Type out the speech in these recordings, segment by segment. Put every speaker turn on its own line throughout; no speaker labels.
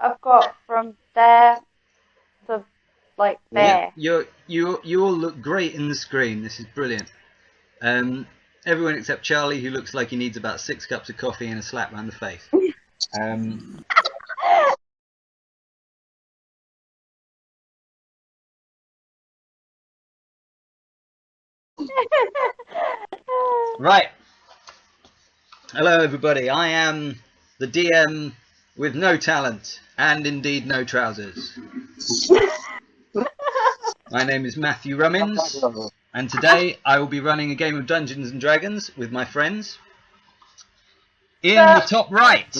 I've got from there to like there.
Yeah, you all look great in the screen. This is brilliant. Everyone except Charlie, who looks like he needs about 6 cups of coffee and a slap round the face. Right. Hello, everybody. I am the DM with no talent and indeed no trousers. My name is Matthew Rummins, and today I will be running a game of Dungeons and Dragons with my friends. In the top right,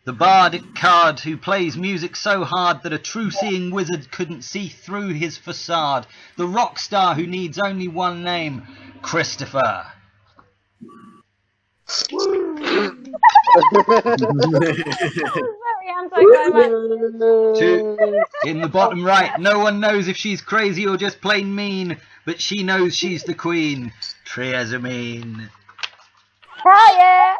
the bardic card who plays music so hard that a true-seeing wizard couldn't see through his facade. The rock star who needs only one name, Christopher.
Very anticlimactic.
In the bottom right, no one knows if she's crazy or just plain mean, but she knows she's the queen, Triazamine.
Oh yeah.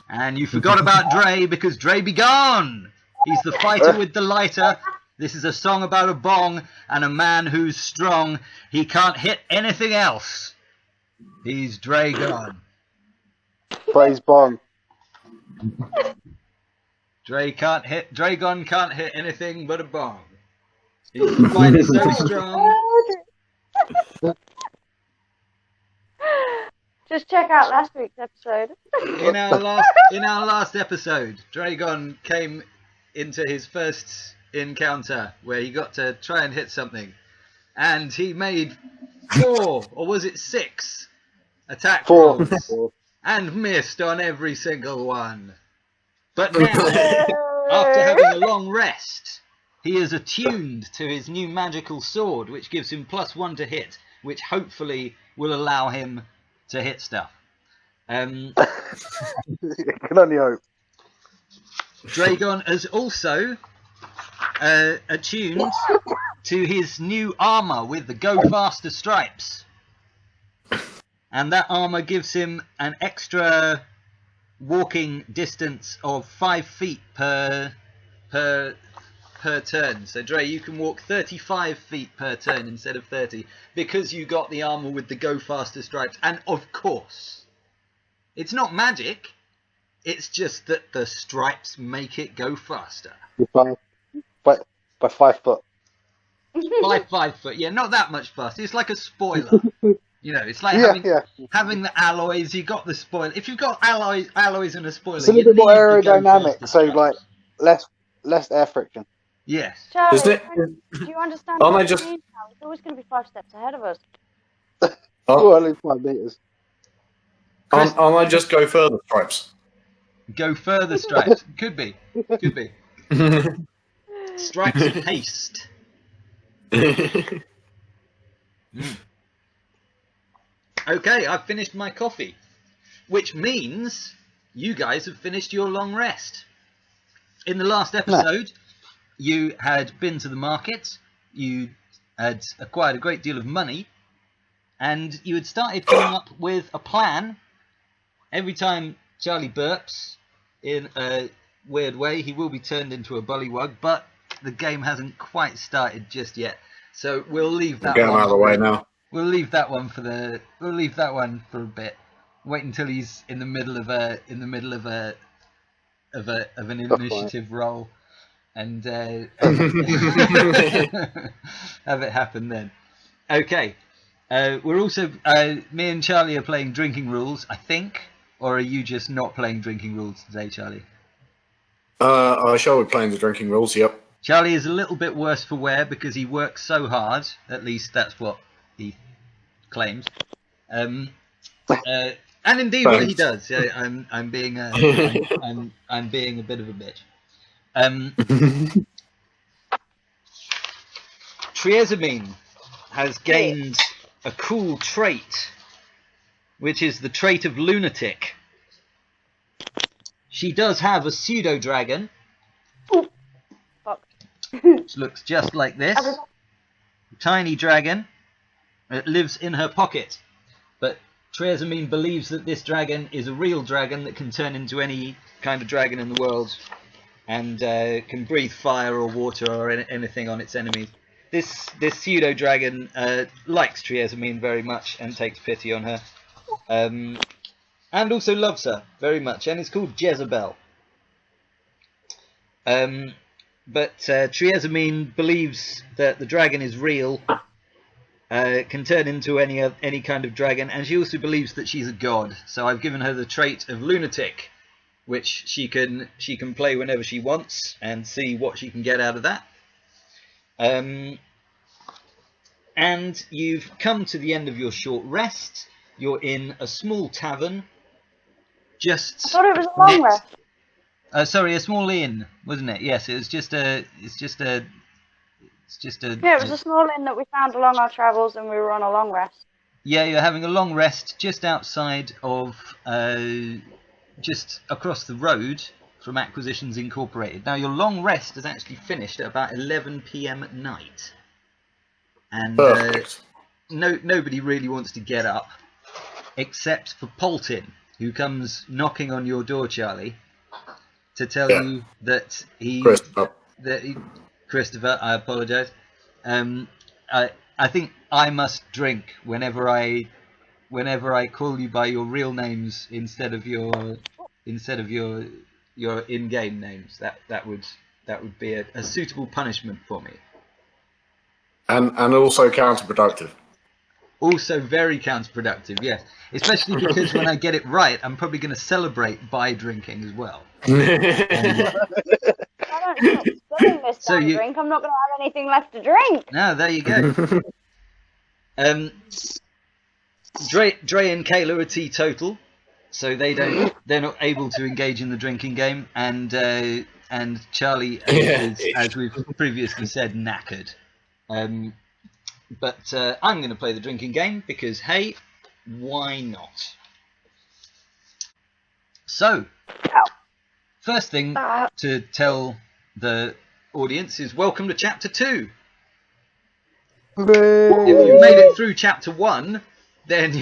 And you forgot about Dre, because Dre be gone. He's the fighter with the lighter. This is a song about a bong and a man who's strong. He can't hit anything else. He's Dre gone.
Plays bong.
Dragon can't hit anything but a bong. He's the fighter so strong.
Just check out last week's episode.
In our last episode, Dragon came into his first encounter where he got to try and hit something, and he made 4 or was it 6 attack rolls and missed on every single one. But now, after having a long rest, he is attuned to his new magical sword, which gives him +1 to hit, which hopefully will allow him to hit stuff.
Can only hope.
Dragon is also attuned to his new armour with the Go Faster stripes. And that armour gives him an extra walking distance of 5 feet per turn. So Dre, you can walk 35 feet per turn instead of 30 because you got the armor with the Go Faster stripes. And of course, it's not magic, it's just that the stripes make it go faster.
By 5 foot.
By 5 foot, yeah, not that much faster. It's like a spoiler. You know, it's like having the alloys. You got the spoiler. If you've got alloys and a spoiler,
It's a little bit more aerodynamic, so like less air friction.
Yes.
Charlie,
Do
you understand
Aren't
what
I
it
just-
means now? It's always going to be 5 steps ahead of us.
Oh, at least 5 meters.
Chris-
Aren't I just go further stripes?
Go further stripes. Could be. Stripes of haste. Okay, I've finished my coffee, which means you guys have finished your long rest. In the last episode, you had been to the market, you had acquired a great deal of money, and you had started coming up with a plan. Every time Charlie burps in a weird way, he will be turned into a bullywug, but the game hasn't quite started just yet, so we'll leave that
Get him
one
out of the way now.
We'll leave that one for a bit. Wait until he's in the middle of an initiative roll, and have it happen then. Okay. We're also me and Charlie are playing drinking rules, I think, or are you just not playing drinking rules today, Charlie?
I shall be playing the drinking rules. Yep.
Charlie is a little bit worse for wear because he works so hard. At least that's what he claims. And indeed, what he does. Yeah, I'm being a bit of a bitch. Triazamine has gained a cool trait, which is the trait of lunatic. She does have a pseudo dragon, which looks just like this. A tiny dragon. It lives in her pocket, but Triazamine believes that this dragon is a real dragon that can turn into any kind of dragon in the world and can breathe fire or water or anything on its enemies. This pseudo dragon likes Triazamine very much and takes pity on her, and also loves her very much, and it's called Jezebel. But Triazamine believes that the dragon is real, can turn into any kind of dragon, and she also believes that she's a god. So I've given her the trait of lunatic, which she can play whenever she wants and see what she can get out of that. And you've come to the end of your short rest. You're in a small tavern.
I thought it was a long rest.
Sorry, a small inn, wasn't it? Yes, it was just a.
Yeah, it was a small inn that we found along our travels, and we were on a long rest.
Yeah, you're having a long rest just outside of, just across the road from Acquisitions Incorporated. Now, your long rest has actually finished at about 11 p.m. at night, and nobody really wants to get up, except for Poltin, who comes knocking on your door, Charlie, to tell you that Christopher, I apologise. I think I must drink whenever I call you by your real names instead of your in-game names. That would be a suitable punishment for me.
And also counterproductive.
Also very counterproductive, yes. Especially because when I get it right, I'm probably going to celebrate by drinking as well.
I don't stop spilling this damn drink. I'm not going to have anything left to drink.
No, there you go. Dre and Kayla are teetotal, so they're not able to engage in the drinking game, and Charlie is, as we've previously said, knackered. But I'm going to play the drinking game because, hey, why not? So, first thing to tell the audience is welcome to Chapter 2. If you've made it through Chapter 1, then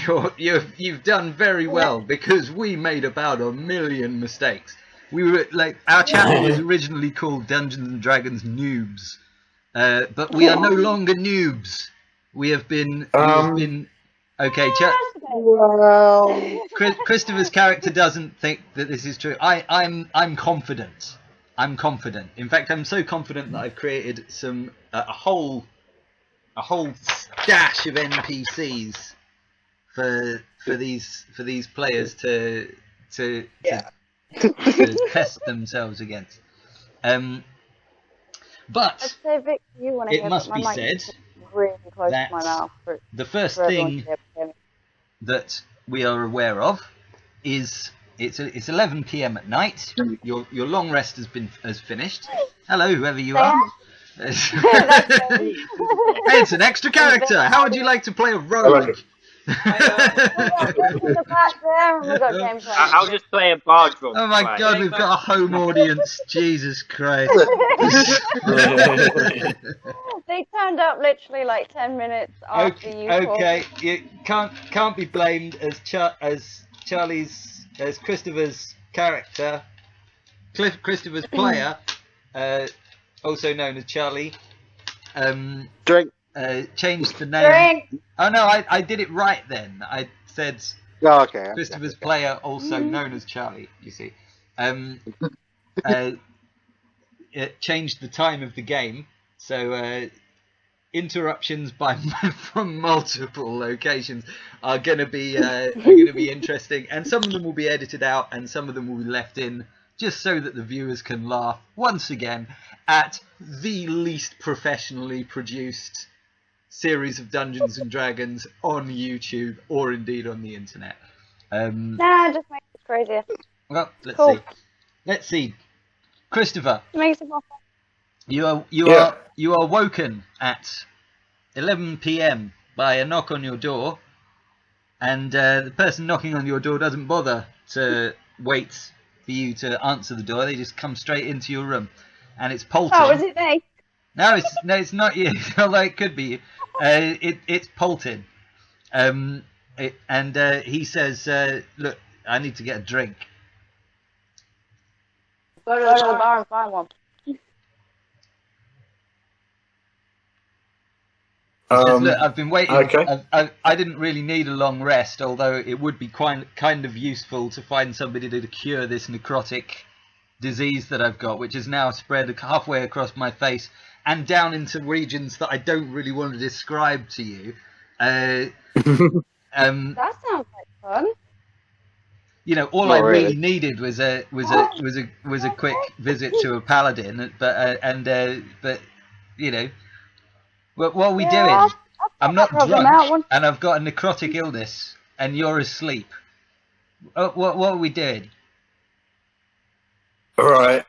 you've done very well, because we made about 1 million mistakes. We were our channel was originally called Dungeons and Dragons Noobs, but we are no longer noobs. We have been okay. Christopher's character doesn't think that this is true. I'm confident. I'm confident. In fact, I'm so confident that I've created a whole stash of NPCs for these players to test themselves against. But it must be said
really close
that
to my mouth
the first thing that we are aware of is it's 11 p.m. at night. Your long rest has finished. Hello, whoever you are. It's an extra character. How would you like to play a rogue?
I'll just play a bard role.
Oh my god, we've got a home audience. Jesus Christ.
They turned up literally like 10 minutes after you called.
Okay, you can't be blamed as Christopher's character, Christopher's player, also known as Charlie.
Drink.
Changed the name.
Drink.
Oh no, I did it right then. I said Christopher's player, also known as Charlie. You see, it changed the time of the game, so interruptions from multiple locations are going to be interesting, and some of them will be edited out, and some of them will be left in, just so that the viewers can laugh once again at the least professionally produced series of Dungeons and Dragons on YouTube or indeed on the internet.
Nah, just makes it crazier.
Well, let's see. Christopher,
It makes it more fun.
you are woken at 11 p.m. by a knock on your door, and the person knocking on your door doesn't bother to wait for you to answer the door. They just come straight into your room, and it's Polton.
Oh, is it me?
No, it's not you. Although it could be. It's Polton. He says, "Look, I need to get a drink."
Go to the bar and find one.
Look, I've been waiting.
Okay.
I didn't really need a long rest, although it would be kind of useful to find somebody to cure this necrotic disease that I've got, which is now spread halfway across my face and down into regions that I don't really want to describe to you.
That sounds like fun.
You know, all I really needed was a quick visit to a paladin, but you know, what are we doing? I'm not drunk, and I've got a necrotic illness, and you're asleep. What are we doing?
All right.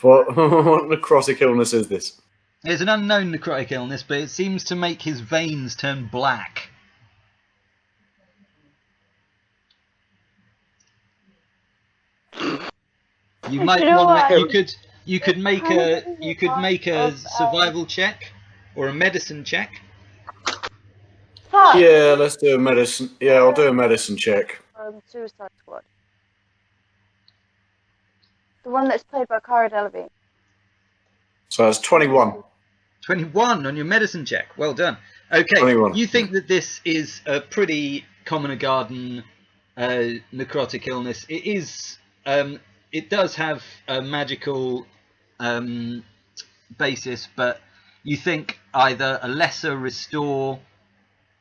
What necrotic illness is this?
It's an unknown necrotic illness, but it seems to make his veins turn black. You might you could make a survival check or a medicine check.
Yeah, let's do a medicine. Yeah, I'll do a medicine check.
Suicide Squad. The one that's played by Cara Delevingne.
So that's 21.
21 on your medicine check. Well done. Okay,
21.
You think that this is a pretty common a garden necrotic illness. It is. It does have a magical basis, but you think either a lesser restore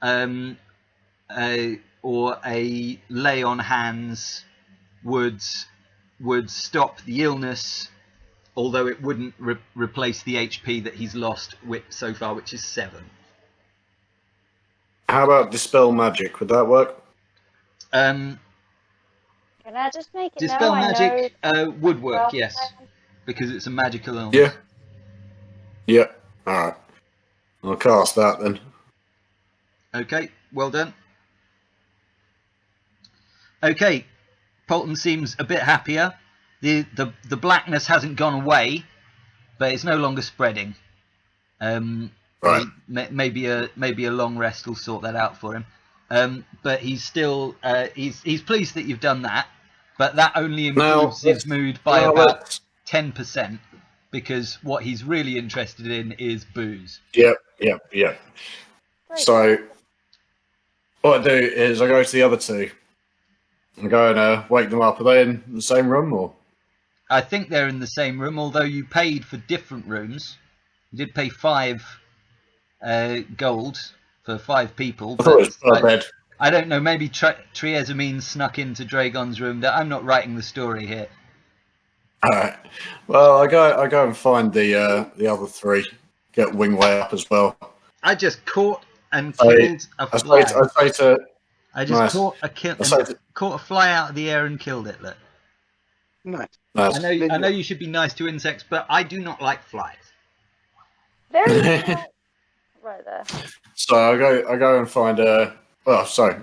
or a lay on hands would stop the illness, although it wouldn't replace the HP that he's lost so far, which is 7.
How about dispel magic? Would that work?
Can I just make it
dispel
now?
magic would work, yes, because it's a magical illness.
Yeah. Yeah. All right. I'll cast that then.
Okay, well done. Okay, Polton seems a bit happier. The blackness hasn't gone away, but it's no longer spreading.
Right.
Maybe a long rest will sort that out for him. But he's still he's pleased that you've done that, but that only improves his mood by about 10%, because what he's really interested in is booze.
Yep. So what I do is I go to the other two. I go and wake them up. Are they in the same room or?
I think they're in the same room, although you paid for different rooms. You did pay 5 gold for 5 people.
I thought it was per bed.
I don't know, maybe Triezamine snuck into Dragon's room. I'm not writing the story here.
Alright. Well, I go and find the other 3. Get Wingway up as well.
I just caught and killed a fly. I just caught a fly out of the air and killed it. Look.
Nice.
I know you should be nice to insects, but I do not like flies.
Very right there.
So I go and find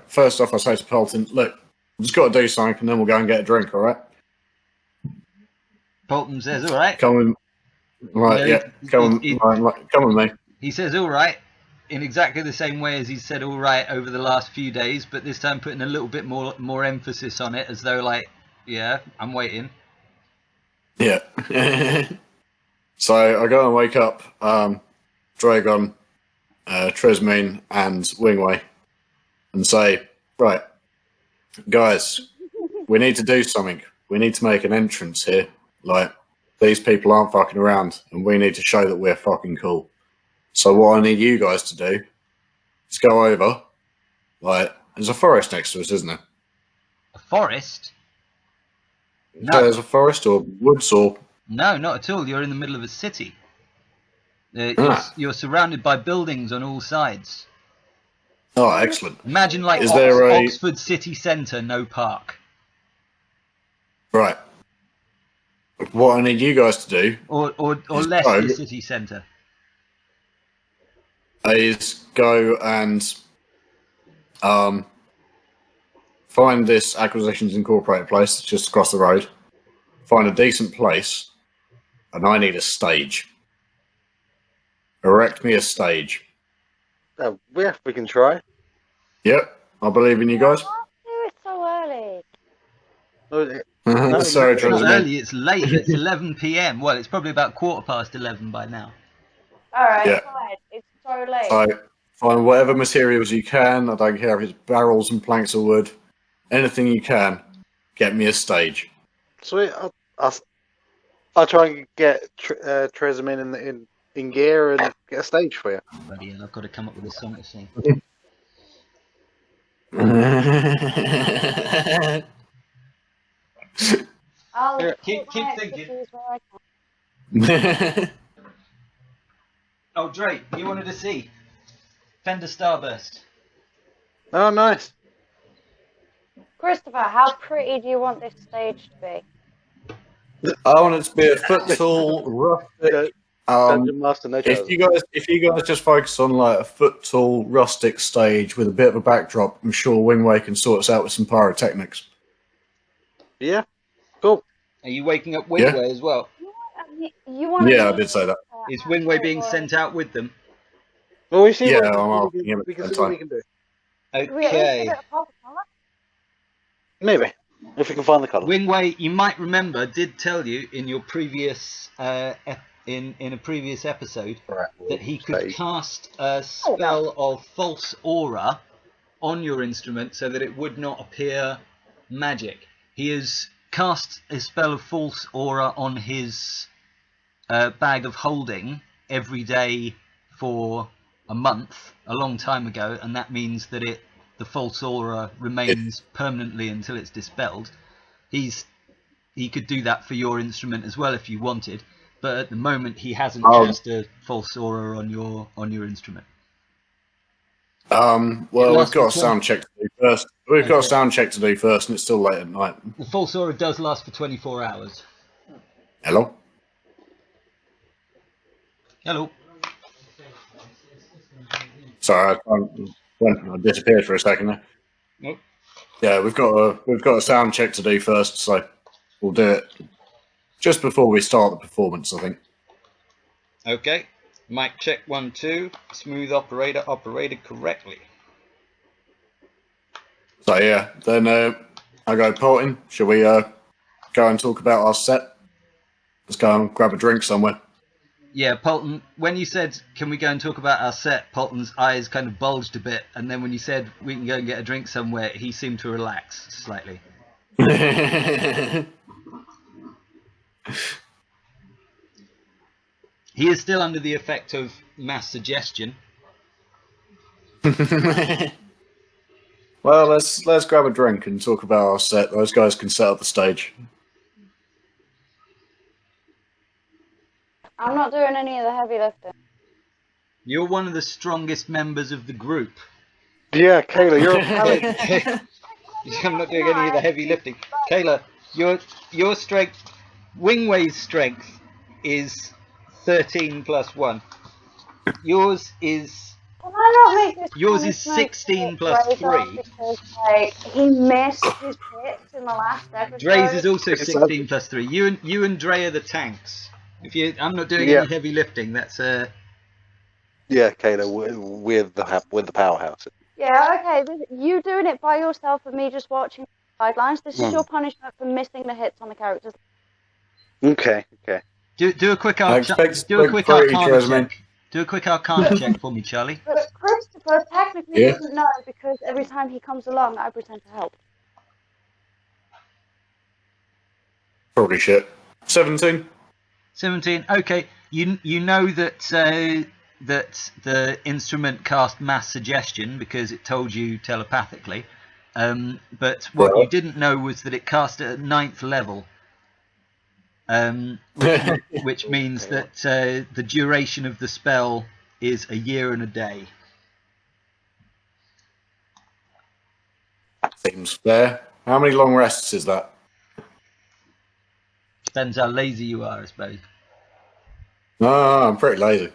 first off I say to Polton, look, I've just got to do something and then we'll go and get a drink, alright?
Polton says, alright.
Come with me.
He says alright in exactly the same way as he's said alright over the last few days, but this time putting a little bit more emphasis on it, as though like, yeah, I'm waiting.
Yeah. So I go and wake up Dragon, Tresmine, and Wingway and say, right, guys, we need to do something. We need to make an entrance here. Like, these people aren't fucking around, and we need to show that we're fucking cool. So what I need you guys to do is go over. Like, there's a forest next to us, isn't there?
A forest? No.
There's a forest or woods or...
No, not at all. You're in the middle of a city. You're surrounded by buildings on all sides.
Oh, excellent.
Imagine like Oxford city centre, no park.
Right. What I need you guys to do...
Or Leicester city centre.
Is go and find this Acquisitions Incorporated place just across the road. Find a decent place, and I need a stage. Erect me a stage.
Yeah, we can try.
Yep, I believe in you guys.
Why do it so early?
Sorry,
It's not
Trisman.
early, it's late. It's 11 p.m. Well, it's probably about 11:15 by now.
Alright,
Yeah.
fine. It's so late.
So find whatever materials you can. I don't care if it's barrels and planks of wood. Anything you can. Get me a stage.
Sweet. I'll try and get Tresmin in gear and get a stage for you.
Bloody hell, I've got to come up with a song to sing.
I'll
Keep
put my
thinking.
expertise where I can.
Oh, Dre, you wanted to see Fender Starburst.
Oh, nice.
Christopher, how pretty do you want this stage to be?
I want it to be a foot tall, rustic.
Dungeon Master, no
If you guys just focus on like a foot tall, rustic stage with a bit of a backdrop, I'm sure Wingway can sort us out with some pyrotechnics.
Yeah, cool.
Are you waking up Wingway as well?
You want
Yeah, I did say that.
Is Wingway being sent out with them?
Well, we see
Yeah,
what
I'm
we
asking him
can
at
see
the
what we
time.
can do.
Okay.
Maybe if we can find the colour.
Wingway, you might remember, did tell you in your previous in a previous episode that he could cast a spell of false aura on your instrument so that it would not appear magic. He has cast a spell of false aura on his bag of holding every day for a month, a long time ago, and that means that the false aura remains permanently until it's dispelled. He could do that for your instrument as well if you wanted, but at the moment he hasn't cast a false aura on your instrument.
Well, we've got a sound check to do first. We've got a sound check to do first, and it's still late at night.
The false aura does last for 24 hours.
Hello?
Hello.
Sorry, I disappeared for a second there.
Nope.
Yeah, we've got a sound check to do first, so we'll do it just before we start the performance, I think.
Okay. Mic check 1 2. Smooth operator operated correctly.
So yeah, then I go potting. Shall we go and talk about our set? Let's go and grab a drink somewhere.
Yeah, Polton, when you said, can we go and talk about our set, Polton's eyes kind of bulged a bit, and then when you said, we can go and get a drink somewhere, he seemed to relax slightly. He is still under the effect of mass suggestion.
Well, let's grab a drink and talk about our set. Those guys can set up the stage.
I'm not doing any of the heavy lifting.
You're one of the strongest members of the group.
Yeah, Kayla, you're a paladin.
I'm not doing any of the heavy lifting. Kayla, your strength, Wingway's strength is 13 plus 1. Yours is...
Can I not make this
Yours is 16 plus 3.
Because, like, he missed his hits in the last episode.
Dre's is also 16 plus 3. You and Dre are the tanks. I'm not doing any heavy lifting. That's
Yeah, Kayla, we're the powerhouse.
Yeah, okay. You doing it by yourself and me just watching the sidelines. This is your punishment for missing the hits on the characters.
Okay.
do a quick arcana check. Do a quick arcana check for me, Charlie.
But Christopher technically doesn't know because every time he comes along, I pretend to help.
Probably shit. 17.
17. Okay, you know that that the instrument cast mass suggestion because it told you telepathically. But what you didn't know was that it cast at 9th level. Which means that the duration of the spell is a year and a day.
Seems fair. How many long rests is that?
Depends how lazy you are, I suppose.
No, I'm pretty lazy.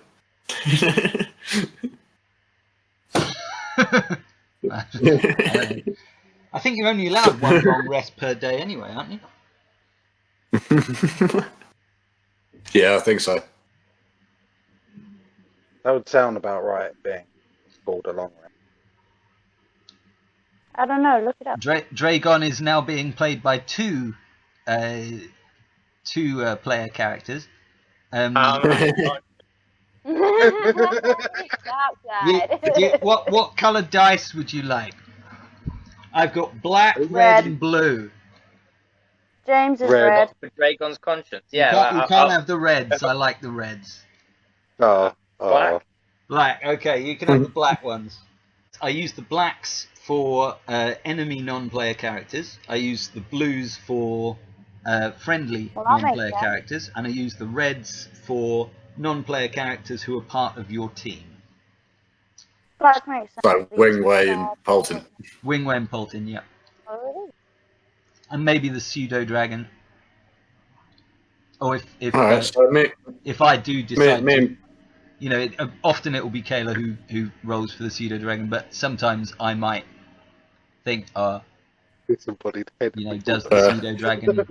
I think you're only allowed 1 long rest per day anyway, aren't you?
Yeah, I think so.
That would sound about right, being called a long rest.
I don't know. Look it up.
Dragon is now being played by two player characters. What coloured dice would you like? I've got black, red, and blue.
James is
Red.
red.
For Dragon's conscience.
You
Yeah.
can't have the reds. I like the reds.
Oh.
Black.
Black. Okay, you can have the black ones. I use the blacks for enemy non-player characters. I use the blues for friendly
Well, that makes
non-player
sense.
characters, and I use the reds for non-player characters who are part of your team.
Black makes sense.
So Wingway and Polton.
Wingway and Polton, yeah.
Oh, it is.
And maybe the pseudo dragon. Or
Alright, so
if I do decide
me
to,
and
you know, often it will be Kayla who rolls for the pseudo dragon, but sometimes I might think,
Disembodied head.
you know, does the pseudo dragon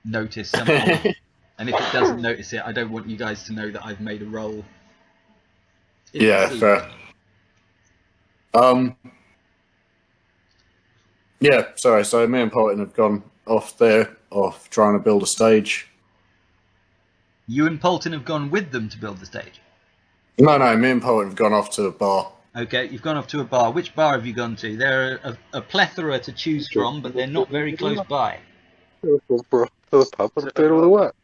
notice something? And if it doesn't notice it, I don't want you guys to know that I've made a roll.
yeah, fair. Yeah, sorry. So me and Polton have gone off trying to build a stage.
You and Polton have gone with them to build the stage.
No, me and Polton have gone off to a bar.
Okay, you've gone off to a bar. Which bar have you gone to? There are a plethora to choose from, but they're not very close by.
To the pub and doing all the work.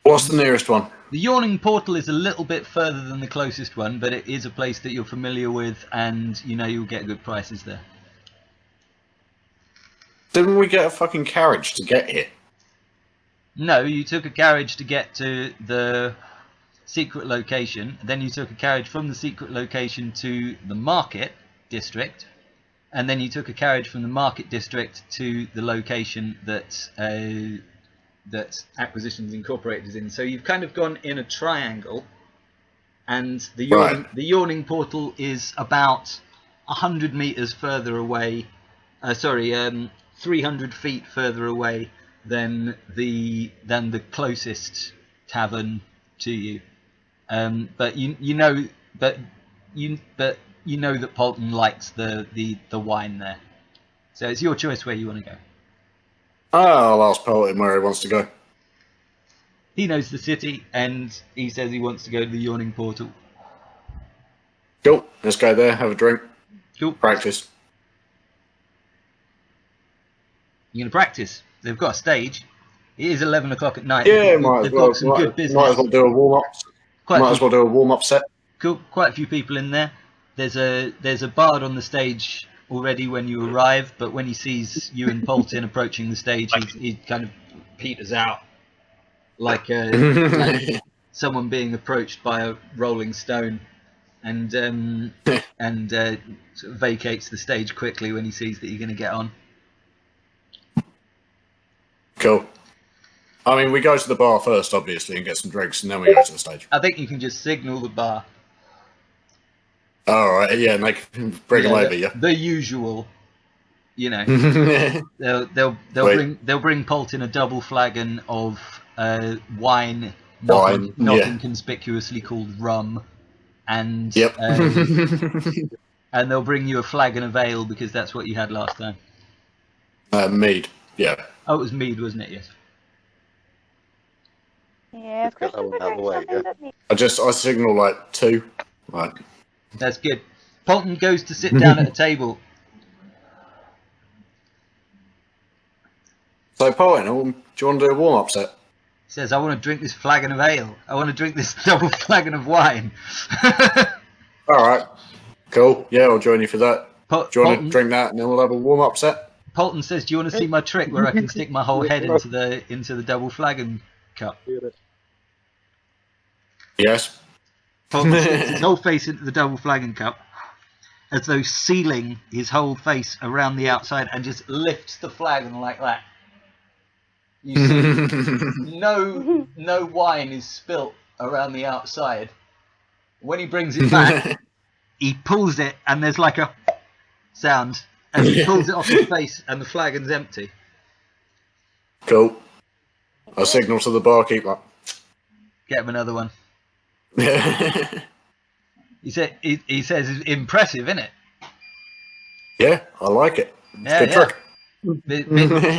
What's the nearest one?
The Yawning Portal is a little bit further than the closest one, but it is a place that you're familiar with, and you know you'll get good prices there.
Didn't we get a fucking carriage to get here?
No, you took a carriage to get to the secret location, then you took a carriage from the secret location to the market district, and then you took a carriage from the market district to the location that that Acquisitions Incorporated is in. So you've kind of gone in a triangle, and the Yawning Portal is about 100 meters further away. 300 feet further away than the closest tavern to you. But you know that Polton likes the wine there. So it's your choice where you want to go.
I'll ask Polton where he wants to go.
He knows the city, and he says he wants to go to the Yawning Portal.
Cool. Let's go there, have a drink,
Cool.
practice.
You're going to practice. They've got a stage. It is 11 o'clock at night.
Yeah,
They've
might as
got some
well.
good business.
Might as well do a warm up. Might as well do a warm up set.
Cool. Quite a few people in there. There's a bard on the stage already when you arrive, but when he sees you and Polton approaching the stage, he kind of peters out like someone being approached by a rolling stone, and sort of vacates the stage quickly when he sees that you're going to get on.
Cool. I mean, we go to the bar first, obviously, and get some drinks, and then we go to the stage.
I think you can just signal the bar.
All right, yeah, and they can bring them over, yeah.
The usual, you know.
Yeah.
They'll bring Polton a double flagon of wine, not inconspicuously called rum, and
Yep.
and they'll bring you a flagon of ale because that's what you had last time.
Mead, yeah.
Oh, it was mead, wasn't it? Yes.
Yeah,
Let's get that one out of the way, yeah.
I signal like 2. Right.
That's good. Polton goes to sit down at a table.
So, Polton, do you want to do a warm up set?
He says, I want to drink this flagon of ale. I want to drink this double flagon of wine.
All right. Cool. Yeah, I'll join you for that. Do you want
Polton,
to drink that, and then we'll have a warm up set?
Polton says, do you want to see my trick where I can stick my whole head into the double flagon cup?
Yes.
Polton sticks his whole face into the double flagon cup, as though sealing his whole face around the outside, and just lifts the flagon like that. You see, no wine is spilt around the outside. When he brings it back, he pulls it, and there's like a sound, and he pulls it off his face, and the flagon's empty.
Cool. I signal to the barkeeper.
Get him another one. He says, "Impressive, isn't it?"
Yeah, I like it. It's
Yeah,
a good
yeah.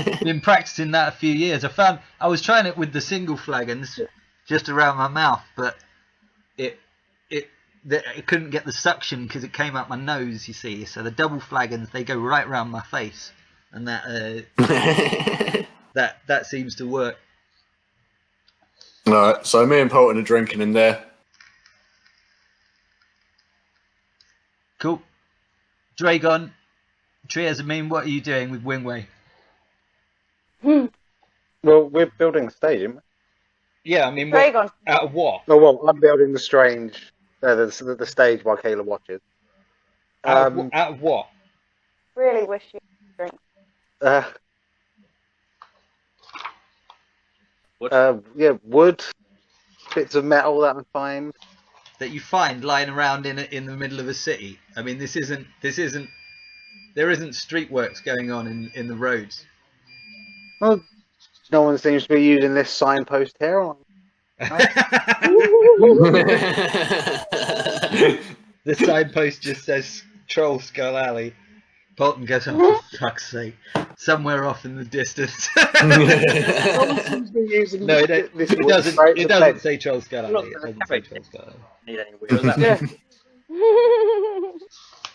trick.
Been practicing that a few years. I was trying it with the single flagons just around my mouth, but it couldn't get the suction because it came out my nose, you see. So the double flagons, they go right around my face, and that seems to work.
Alright, so me and Polton are drinking in there.
Cool. Dragon, Triasamine, what are you doing with Wingway?
Well, we're building the stage, aren't we?
Yeah, I mean,
Dragon.
out of what?
Oh, well, I'm building the the stage while Kayla watches.
Out of what?
Really wish you could drink.
Yeah, wood, bits of metal that I find.
That you find lying around in the middle of a city. I mean, there isn't street works going on in the roads.
Well, no one seems to be using this signpost here.
The signpost just says Troll Skull Alley. Bolton goes, oh, for fuck's sake. Somewhere off in the distance.
No one seems to be using
No,
this
it doesn't.
right
It
in the
doesn't
place.
say Troll Skull Alley. It doesn't say Troll Skull Alley.
Need any wheels up.
Yeah.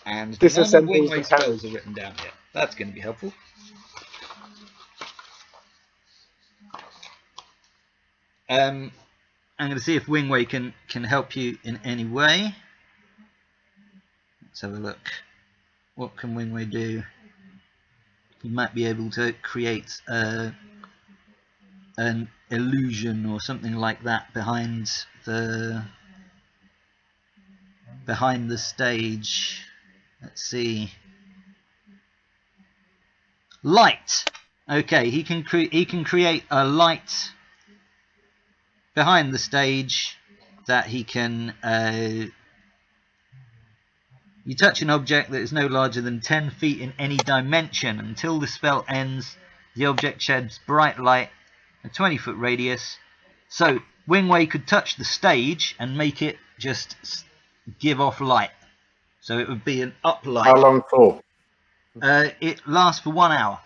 And the
Disassembles
Wingway
the
spells are written down here. That's going to be helpful. I'm going to see if Wingway can help you in any way. Let's have a look. What can Wingway do? He might be able to create an illusion or something like that behind the stage. Let's see. Light. Okay, he can create a light behind the stage that he can. You touch an object that is no larger than 10 feet in any dimension. Until the spell ends, the object sheds bright light, a 20-foot radius. So Wingway could touch the stage and make it just give off light. So it would be an uplight.
How long for?
It lasts for 1 hour.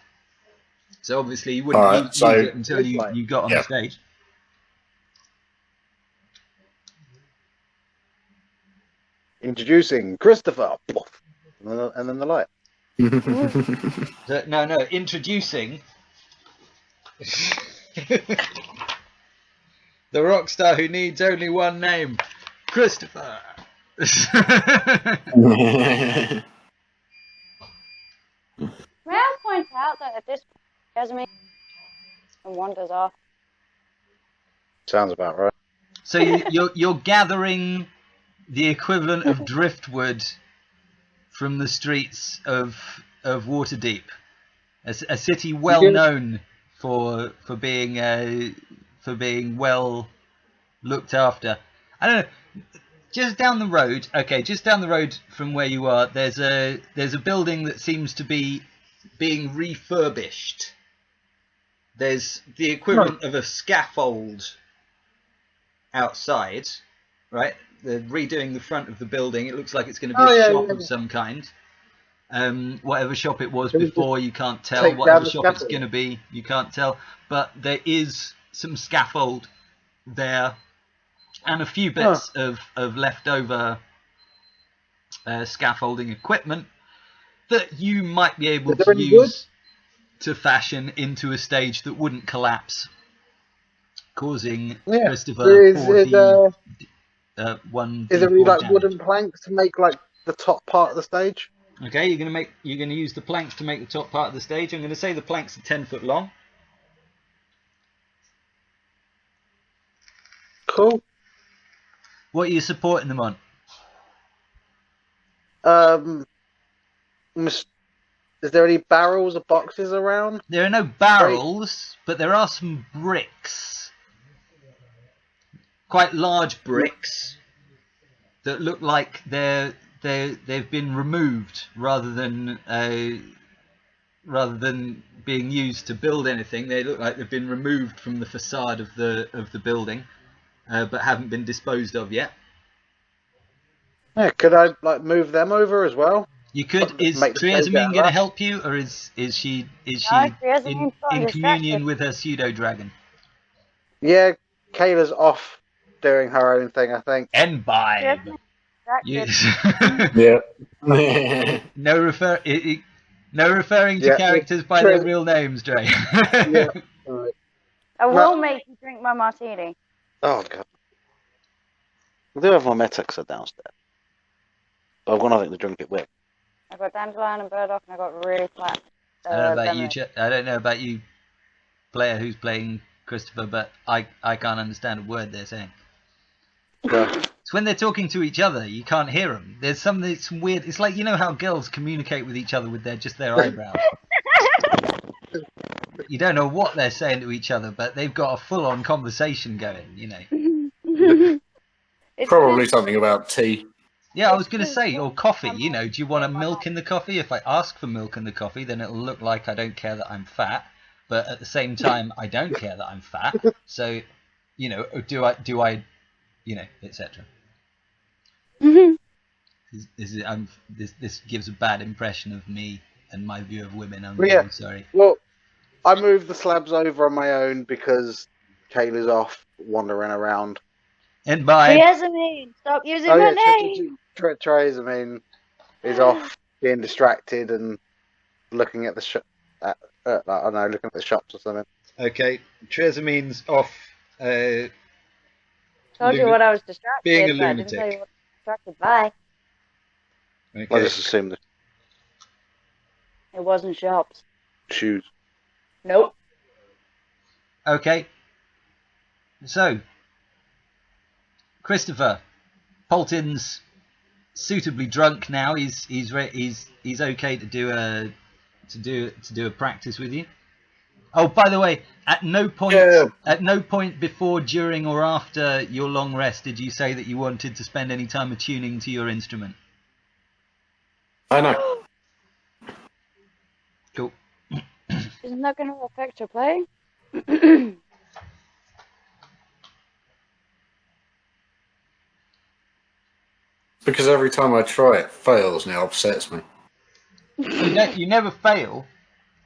So obviously you wouldn't
Alright,
use
so-
it until you got on
Yeah.
the stage.
Introducing Christopher. And then the light.
No, introducing the rock star who needs only one name, Christopher.
May I point out that at this point, Jasmine and wanders off.
Sounds about right.
So you're gathering the equivalent of driftwood from the streets of Waterdeep, a city well known for being well looked after. I don't know. Just down the road, just down the road from where you are, there's a building that seems to be being refurbished. There's the equivalent of a scaffold outside, right? They're redoing the front of the building. It looks like it's going to be a shop of some kind. Whatever shop it was before, you can't tell.
Take
Whatever
down the
shop it's
scaffold.
going to be, you can't tell. But there is some scaffold there, and a few bits of leftover scaffolding equipment that you might be able
Is there
to
any
use to fashion into a stage that wouldn't collapse, causing Christopher
Is there any like wooden planks to make like the top part of the stage?
Okay, you're gonna use the planks to make the top part of the stage. I'm gonna say the planks are 10 foot long.
Cool.
What are you supporting them on?
Is there any barrels or boxes around?
There are no barrels, but there are some bricks. Quite large bricks that look like they've been removed rather than being used to build anything. They look like they've been removed from the facade of the building, but haven't been disposed of yet.
Yeah, could I like move them over as well?
You could. Is
Make the stage out
Triazamine
of
going to
that.
help you, or is she
No, Triazamine's got
in communion
distracted.
with her pseudo dragon?
Yeah, Kayla's off doing her own thing, I think.
Imbibe.
Triazamine's distracted.
Yeah.
No referring to
Yeah,
characters by their real names, Dre.
Yeah. Alright.
I will make you drink my martini.
Oh god. I do have my Metexer downstairs. But I've got nothing to drink it with.
I got dandelion and burdock, and I got really flat.
I don't know about you.
lemonade.
I don't know about you, player who's playing Christopher, but I can't understand a word they're saying.
Yeah.
It's when they're talking to each other, you can't hear them. There's some weird. It's like, you know how girls communicate with each other with their eyebrows. You don't know what they're saying to each other, but they've got a full-on conversation going. You know.
It's
Probably
just-
something about tea.
Yeah, I was going to say, or coffee. You know, do you want a milk in the coffee? If I ask for milk in the coffee, then it'll look like I don't care that I'm fat, but at the same time, I don't care that I'm fat. So, you know, do I, you know, etc. This gives a bad impression of me and my view of women. I'm
Yeah.
really sorry.
Well, I moved the slabs over on my own because Kayla's off wandering around.
And bye.
Triazamine, stop using
Oh
my
yeah,
name.
Triazamine is off being distracted and looking at the shop. I don't know, looking at the shops or something.
Okay, Triazamine's off.
Told you what I was distracted.
being a
but I didn't tell
lunatic.
you what I was distracted by.
I
Okay.
just assumed the
It wasn't shops.
shoes.
Nope.
Okay. So, Christopher, Polton's suitably drunk now. He's okay to do a practice with you. Oh, by the way, at no point before, during, or after your long rest did you say that you wanted to spend any time attuning to your instrument.
I know.
Cool.
Isn't that going to affect your play?
Because every time I try it fails and it upsets me.
You never fail.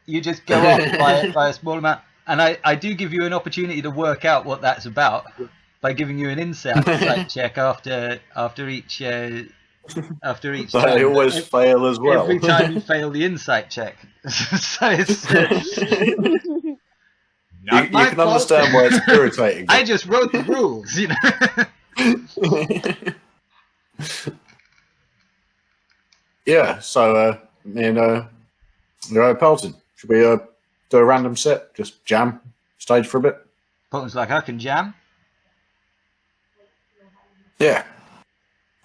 You just go up by a small amount. And I do give you an opportunity to work out what that's about by giving you an insight check after each
But I
time.
always fail as well.
Every time you fail the insight check. So it's
you
not my
can
fault.
understand why it's irritating.
I just wrote the rules, you know.
Yeah, so me and Pelton, should we do a random set? Just jam stage for a bit?
Polton's like, I can jam.
Yeah.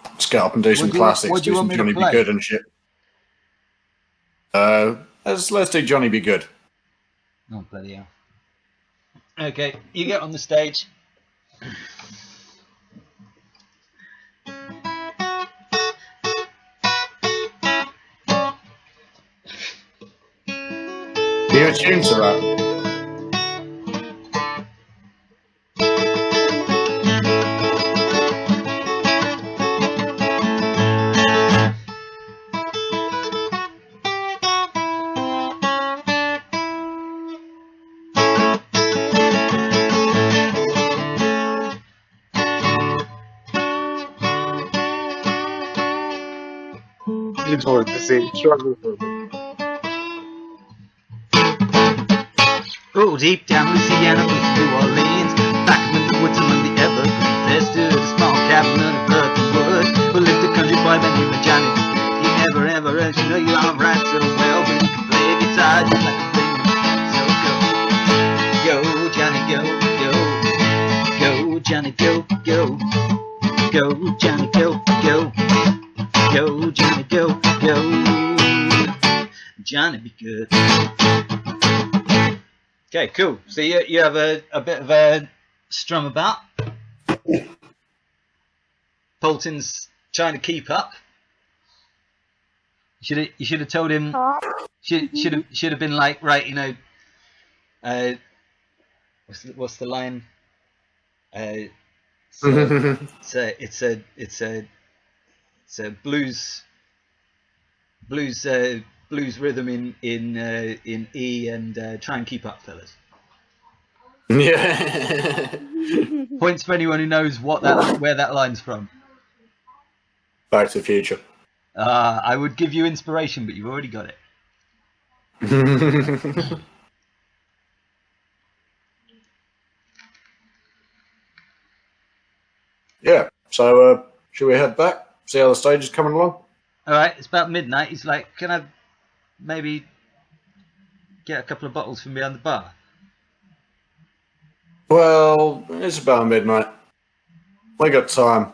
Let's get up and do some
What do you want-
classics,
what do you
do
want
some
me to
Johnny Be
play?
Good and shit. Let's do Johnny Be Good.
Oh, bloody hell. Okay, you get on the stage.
Are you attuned to that?
You just wanted to see him struggle for a bit.
Oh, deep down Louisiana, with New Orleans, back in the woods among the evergreens, there stood a small cabin of earth and wood, where lived a country boy by the name of Johnny. He never ever actually know you all right so well, but he can play a guitar just like a thing. So go, Johnny, go, go, Johnny, go, go, Johnny, go, Johnny, go, Johnny be good. Okay, cool. So you have a bit of a strum about. Polton's trying to keep up. You should have told him. Should have been like, right, you know. What's the line? It's a blues. blues rhythm in E, and try and keep up, fellas.
Yeah.
Points for anyone who knows where that line's from.
Back to the Future.
I would give you inspiration, but you've already got it.
Yeah. So should we head back? See how the stage is coming along?
All right, it's about midnight. He's like, can I maybe get a couple of bottles from behind the bar?
Well, it's about midnight. We got time.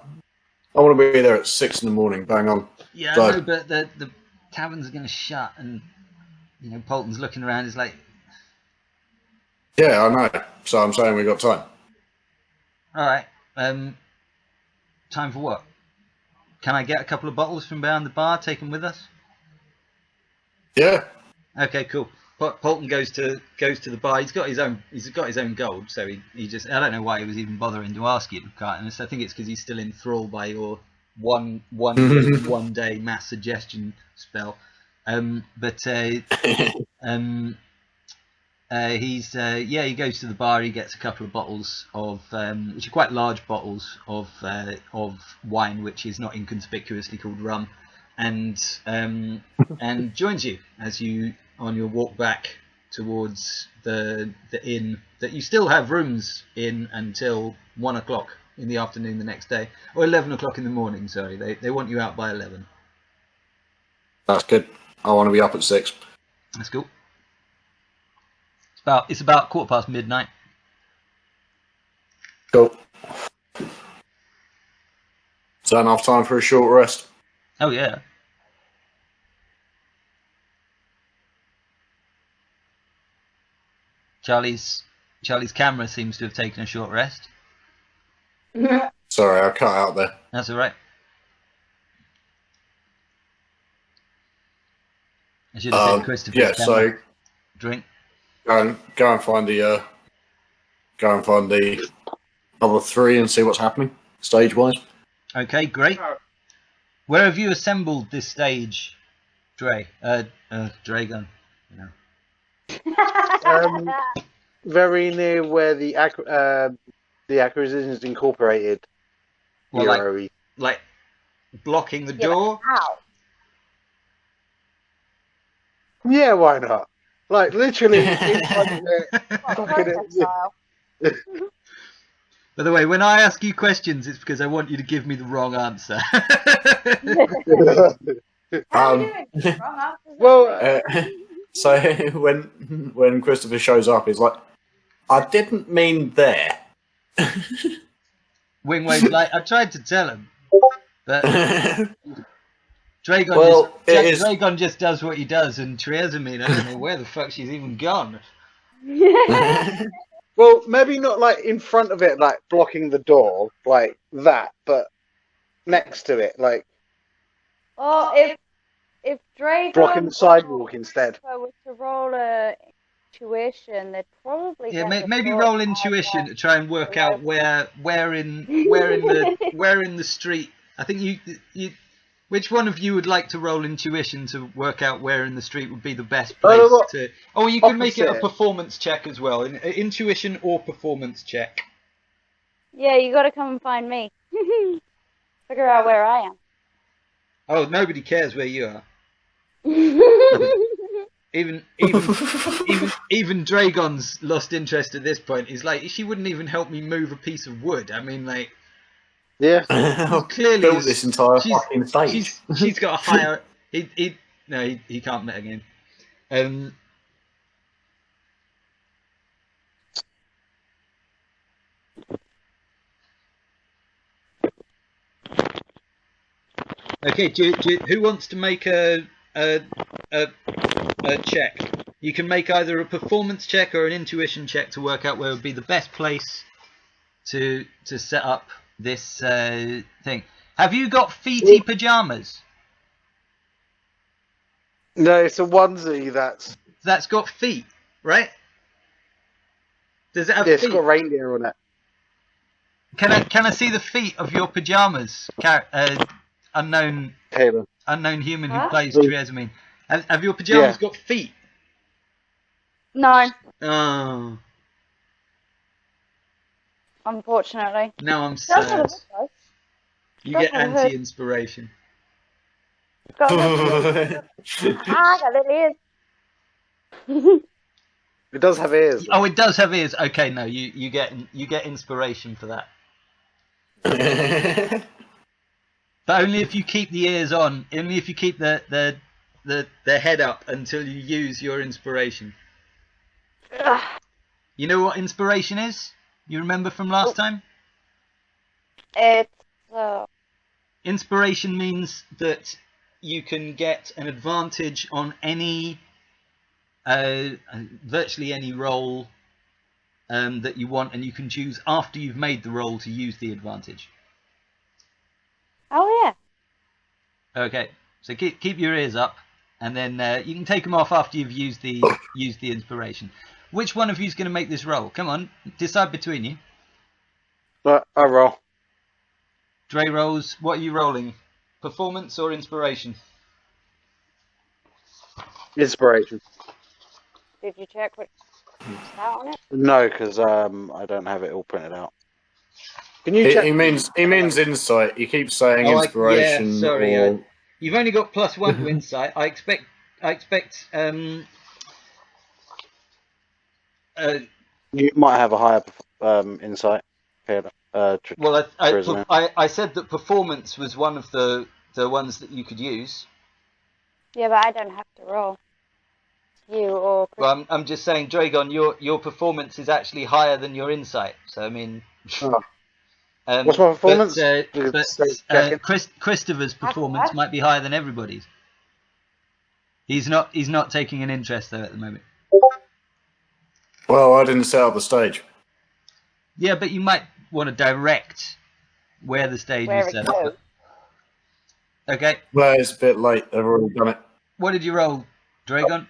I want to be there at 6 in the morning. Bang on.
Yeah,
So-
I know, but the tavern's going to shut, and Polton's looking around. He's like,
Yeah, I know. So I'm saying we got time.
all right, time for what? Can I get a couple of bottles from behind the bar? Take them with us?
Yeah.
Okay, cool. Polton goes to the bar. He's got his own gold, so he just, I don't know why he was even bothering to ask you, quite honest. I think it's because he's still enthralled by your one day mass suggestion spell. He goes to the bar. He gets a couple of bottles of which are quite large bottles of wine, which is not inconspicuously called rum, and joins you as you on your walk back towards the inn that you still have rooms in until 1 o'clock in the afternoon the next day, or 11 o'clock in the morning. Sorry, they want you out by 11.
That's good. I want to be up at 6.
That's cool. It's about midnight.
Cool. Is that enough time for a short rest?
Oh yeah. Charlie's camera seems to have taken a short rest.
Sorry, I cut out there.
That's all right. I should have said Christopher's
Yeah,
camera.
so
Drink.
go and find the other 3 and see what's happening stage wise.
Okay, great. Where have you assembled this stage, Dre? Dragon. You know.
Very near where the acquisitions incorporated.
Well, like blocking the door.
Ow.
Yeah, why not? Like literally in front of it.
Protest style.
By the way, when I ask you questions, it's because I want you to give me the wrong answer.
How are you doing? Wrong answers.
Well,
So when Christopher shows up, he's like, I didn't mean there.
Wingwave's like, I tried to tell him, but Dragon,
Well,
Dragon just does what he does, and Trezamine, I don't know where the fuck she's even gone.
well, maybe not like in front of it, like blocking the door, like that, but next to it, like
Well, if Dragon
blocking the sidewalk instead.
was to roll a intuition, they'd probably
Yeah,
get the
maybe
thought
roll
out
intuition
there.
to try and work out where in the street. I think you. Which one of you would like to roll intuition to work out where in the street would be the best place to? Oh, you can make it a
Opposite.
performance check as well. Intuition or performance check.
Yeah, you gotta come and find me. Figure out where I am.
Oh, nobody cares where you are. Even Dragon's lost interest at this point. He's like, she wouldn't even help me move a piece of wood. I mean, like,
Yeah.
clearly
built this entire
she's-
fucking stage.
she's got a higher. He can't metagame. Okay, who wants to make a check? You can make either a performance check or an intuition check to work out where would be the best place to set up this thing. Have you got feety pajamas?
No, it's a onesie
That's got feet, right? Does it have
it's
feet?
got reindeer on it.
Can I see the feet of your pajamas, unknown
Taylor.
human who
Huh?
plays Tresmine. Have your pajamas got feet?
No,
Oh,
unfortunately.
now I'm
It does have a
sad.
hood though.
You
Does
get
have a hood.
anti-inspiration.
It's got a hood. Ah, got little ears.
It does have ears.
Oh, it does have ears. Okay, no, you get inspiration for that. But only if you keep the ears on. Only if you keep the head up until you use your inspiration.
Ugh.
You know what inspiration is? You remember from last time?
It's
Inspiration means that you can get an advantage on any, virtually any roll that you want, and you can choose after you've made the roll to use the advantage.
oh yeah.
Okay, so keep your ears up, and then you can take them off after you've used the inspiration. Which one of you is going to make this roll? Come on, decide between you.
But I roll.
Dre rolls. What are you rolling? Performance or inspiration?
Inspiration.
Did you check what stat on it?
No, because I don't have it all printed out. Can you check?
He means insight. He keeps saying inspiration.
Yeah, sorry.
Or...
You've only got +1 to insight. I expect.
You might have a higher insight.
Well, I said that performance was one of the ones that you could use.
Yeah, but I don't have to roll. You or Chris.
Well, I'm just saying, Dragon, your performance is actually higher than your insight. So I mean,
what's my performance?
But Christopher's performance might be higher than everybody's. He's not taking an interest though at the moment.
Well, I didn't set up the stage.
Yeah, but you might want to direct where the stage is set up. Okay.
Well, it's a bit late. I've already done it.
What did you roll, Dragon?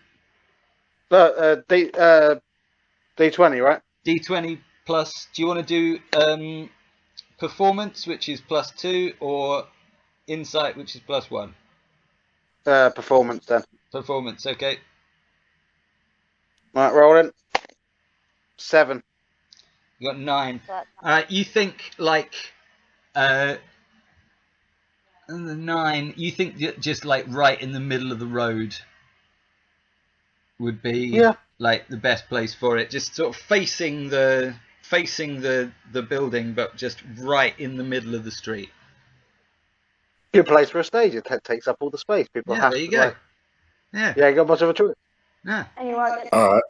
D20, right?
D20 plus. Do you want to do performance, which is +2, or insight, which is +1?
Performance then.
Performance, okay.
Right, rolling. 7.
You got 9. You think like 9. You think just like right in the middle of the road would be like the best place for it. Just sort of facing the building, but just right in the middle of the street.
Good place for a stage. It takes up all the space. People have
there you
to,
go.
like,
Yeah.
you ain't got much of a choice.
Yeah.
And you won't get
All right.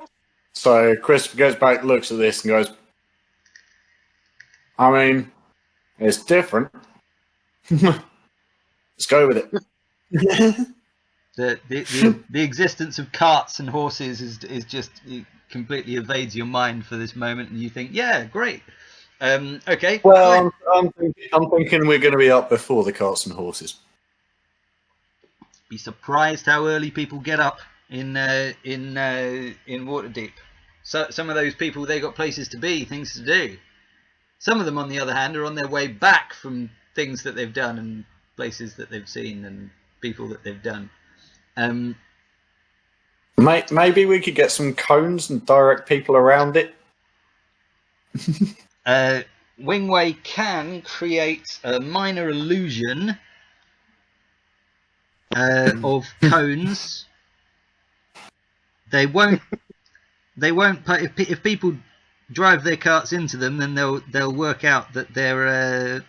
So Christopher goes back, looks at this, and goes, I mean, it's different. Let's go with it.
The existence of carts and horses is just, it completely evades your mind for this moment, and you think, yeah, great. Okay.
Well, I'm thinking we're going to be up before the carts and horses.
Be surprised how early people get up in Waterdeep. So some of those people, they got places to be, things to do. Some of them, on the other hand, are on their way back from things that they've done and places that they've seen and people that they've done.
Maybe we could get some cones and direct people around it.
Wingway can create a minor illusion of cones. They won't. If people drive their carts into them, then they'll work out that they're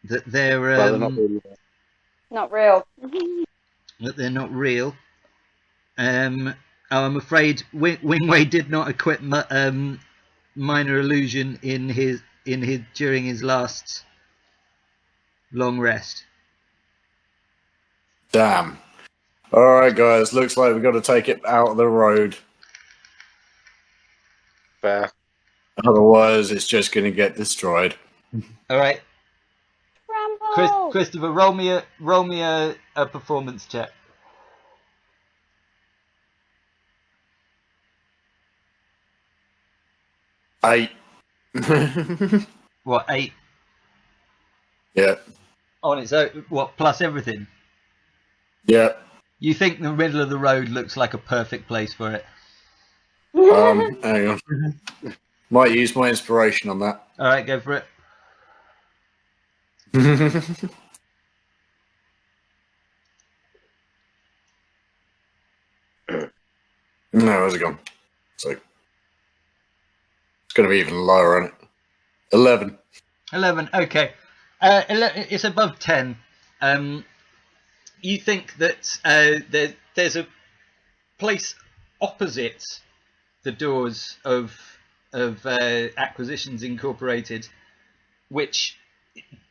Well, they're not really there.
not real.
that they're not real. I'm afraid Wingway did not equip minor illusion during his last long rest.
Damn. All right, guys. Looks like we've got to take it out of the road.
Fair.
Otherwise, it's just going to get destroyed.
All right,
Rambo!
Christopher, roll me a performance check.
Eight.
What, 8?
Yeah.
On its own, what, plus everything?
Yeah.
You think the middle of the road looks like a perfect place for it?
Hang on. Might use my inspiration on that.
All right, go for it.
No, where's it gone? So it's going to be even lower, isn't it? 11.
11. Okay. It's above 10. You think that there's a place opposite the doors of Acquisitions Incorporated, which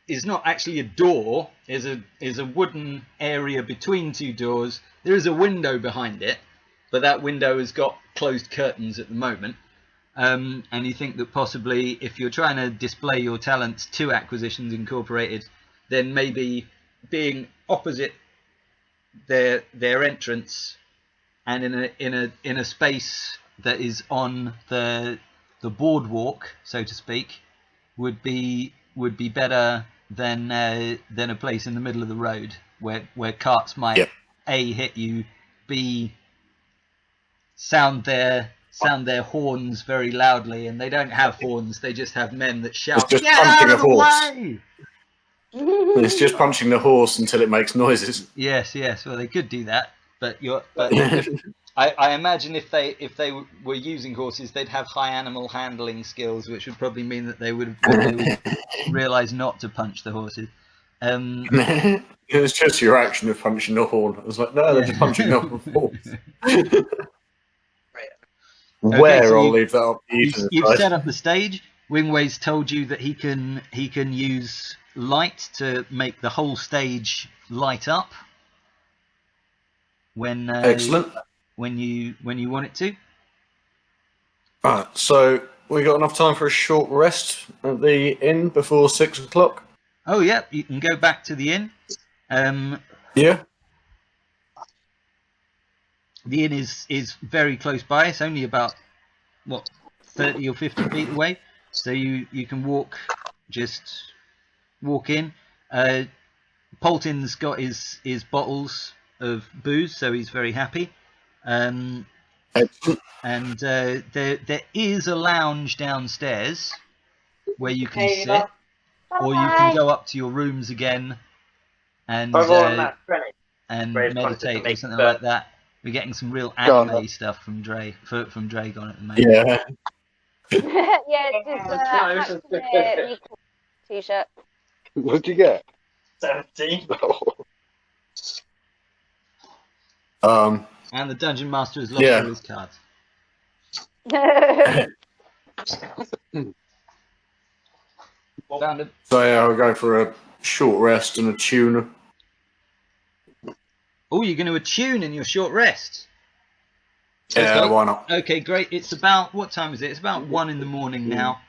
is not actually a door. Is a wooden area between two doors. There is a window behind it, but that window has got closed curtains at the moment. And you think that possibly if you're trying to display your talents to Acquisitions Incorporated, then maybe being opposite their entrance and in a space that is on the boardwalk, so to speak, would be better than a place in the middle of the road where carts might A, hit you, B, sound their horns very loudly, and they don't have horns, they just have men that shout,
It's just
"Get
punching
out
a
of the
horse."
way!"
It's just punching the horse until it makes noises.
Yes, well they could do that, but I imagine if they were using horses, they'd have high animal handling skills, which would probably mean that they would realise not to punch the horses.
It was just your action of punching the horn. I was like, no, they're just punching the horse. Where
so
I'll leave that up to you to
You've
decide.
set up the stage. Wingway's told you that he can use light to make the whole stage light up when
Excellent.
when you want it to.
Right, so we got enough time for a short rest at the inn before 6 o'clock?
Oh yeah, you can go back to the inn.
Yeah.
The inn is very close by. It's only about 30 or 50 feet away, so you can walk in. Polton's got his bottles of booze, so he's very happy.
Excellent.
And there is a lounge downstairs where you can sit, or you can go up to your rooms again and meditate or something like that. We're getting some real anime stuff from Dragon at the moment.
Yeah.
Yeah, it's his t-shirt.
What did you get?
17.
And the Dungeon Master has lost all his cards. Found it.
So yeah, I'll go for a short rest and a tune.
Oh, you're going to attune in your short rest.
Yeah,
Okay.
why not?
Okay, great. It's about, what time is it? It's about 1 in the morning now.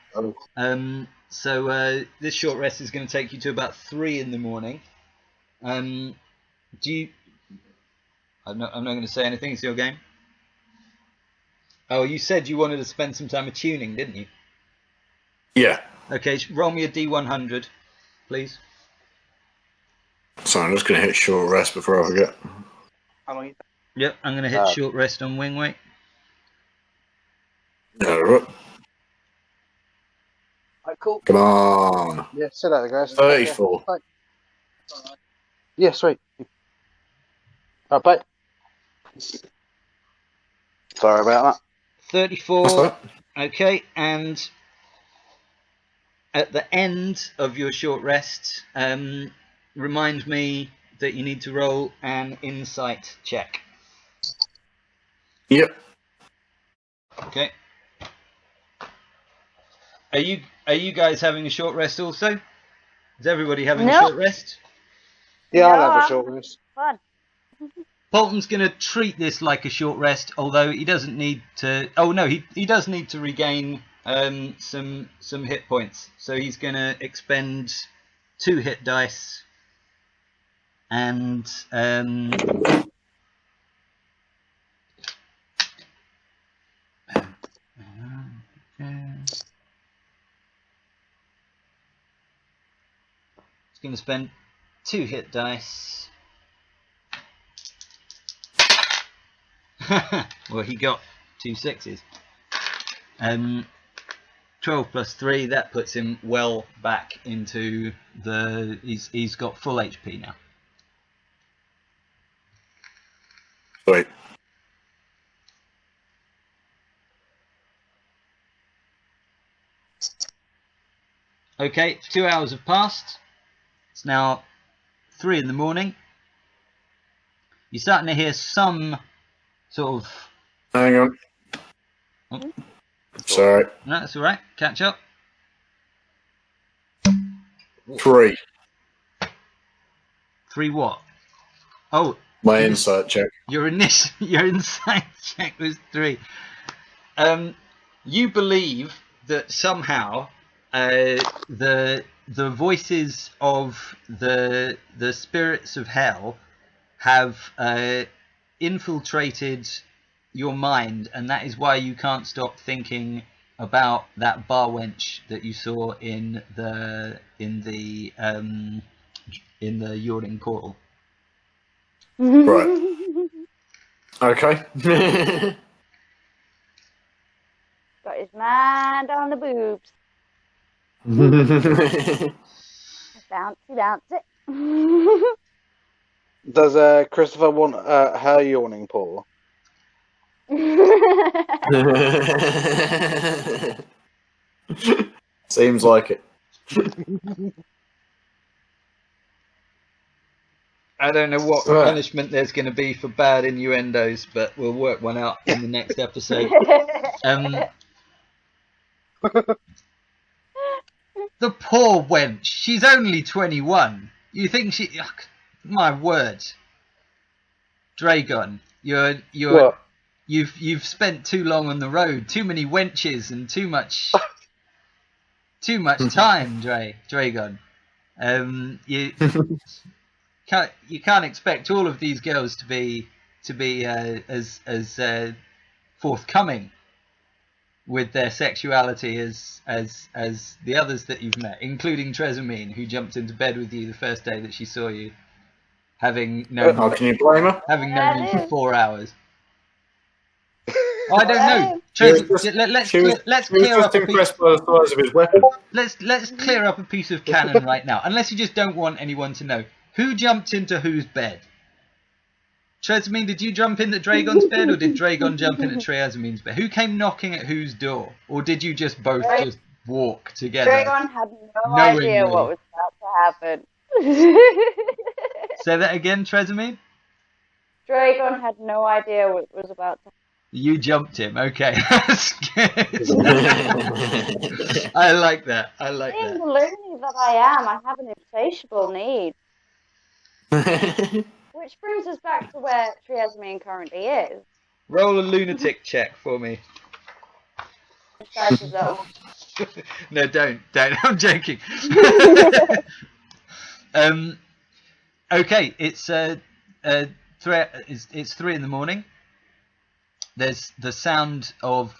So this short rest is going to take you to about 3 in the morning. I'm not going to say anything. It's your game. Oh, you said you wanted to spend some time attuning, didn't you?
Yeah.
Okay, roll me a D100, please.
So I'm just going to hit short rest before I forget.
Yep, I'm going to hit short rest on Wingway.
Alright.
Cool.
Come on.
Yeah, say that, guys.
34.
Bye. Yeah, sweet. Bye. Sorry about that.
34.
That's all right.
Okay, and at the end of your short rest, remind me that you need to roll an insight check.
Yep.
Okay. Are you guys having a short rest also? Is everybody having a
No.
short rest?
Yeah, I'll
No,
have a short rest.
Fun.
Polton's going to treat this like a short rest, although he doesn't need to. Oh no, he does need to regain some hit points. So he's going to expend 2 hit dice, and he's going to spend 2 hit dice. Well, he got 2 6s. 12 plus 3, that puts him well back into the... He's got full HP now.
Sweet.
Okay, 2 hours have passed. It's now 3 in the morning. You're starting to hear some sort of...
Hang on.
Oh,
Sorry.
no, that's all right. Catch up.
3.
3 what? Oh,
My insight check.
your insight check was 3. You believe that somehow the voices of the spirits of hell have infiltrated your mind, and that is why you can't stop thinking about that bar wench that you saw in the yawning portal.
Right. Okay.
Got his mind on the boobs. Bouncy.
Does Christopher want her yawning portal?
Seems like it.
I don't know what
Right.
punishment there's going to be for bad innuendos, but we'll work one out in the next episode. The poor wench. She's only 21. You think she... Ugh, my word. Dragon,
What?
you've spent too long on the road. Too many wenches and too much time, Dragon. You can't expect all of these girls to be as forthcoming with their sexuality as the others that you've met, including Tresamine, who jumped into bed with you the first day that she saw you, having known
Oh, can you blame her?
having known you for 4 hours. I don't know. Let's
She was
clear up
just impressed by the size of his weapon.
let's clear up a piece of canon right now, unless you just don't want anyone to know. Who jumped into whose bed? Tresamine, did you jump into Dragon's bed, or did Dragon jump into Treasamine's bed? Who came knocking at whose door? Or did you just both just walk together?
Dragon had no
knowingly?
idea what was about to happen.
Say that again, Tresamine?
Dragon had no idea what was about to happen.
You jumped him. Okay, that's good. I like that.
Being the loony that I am, I have an insatiable need. Which brings us back to where Treasamine currently is.
Roll a lunatic check for me.
Besides his own.
No, don't. I'm joking. Okay, it's 3 in the morning. There's the sound of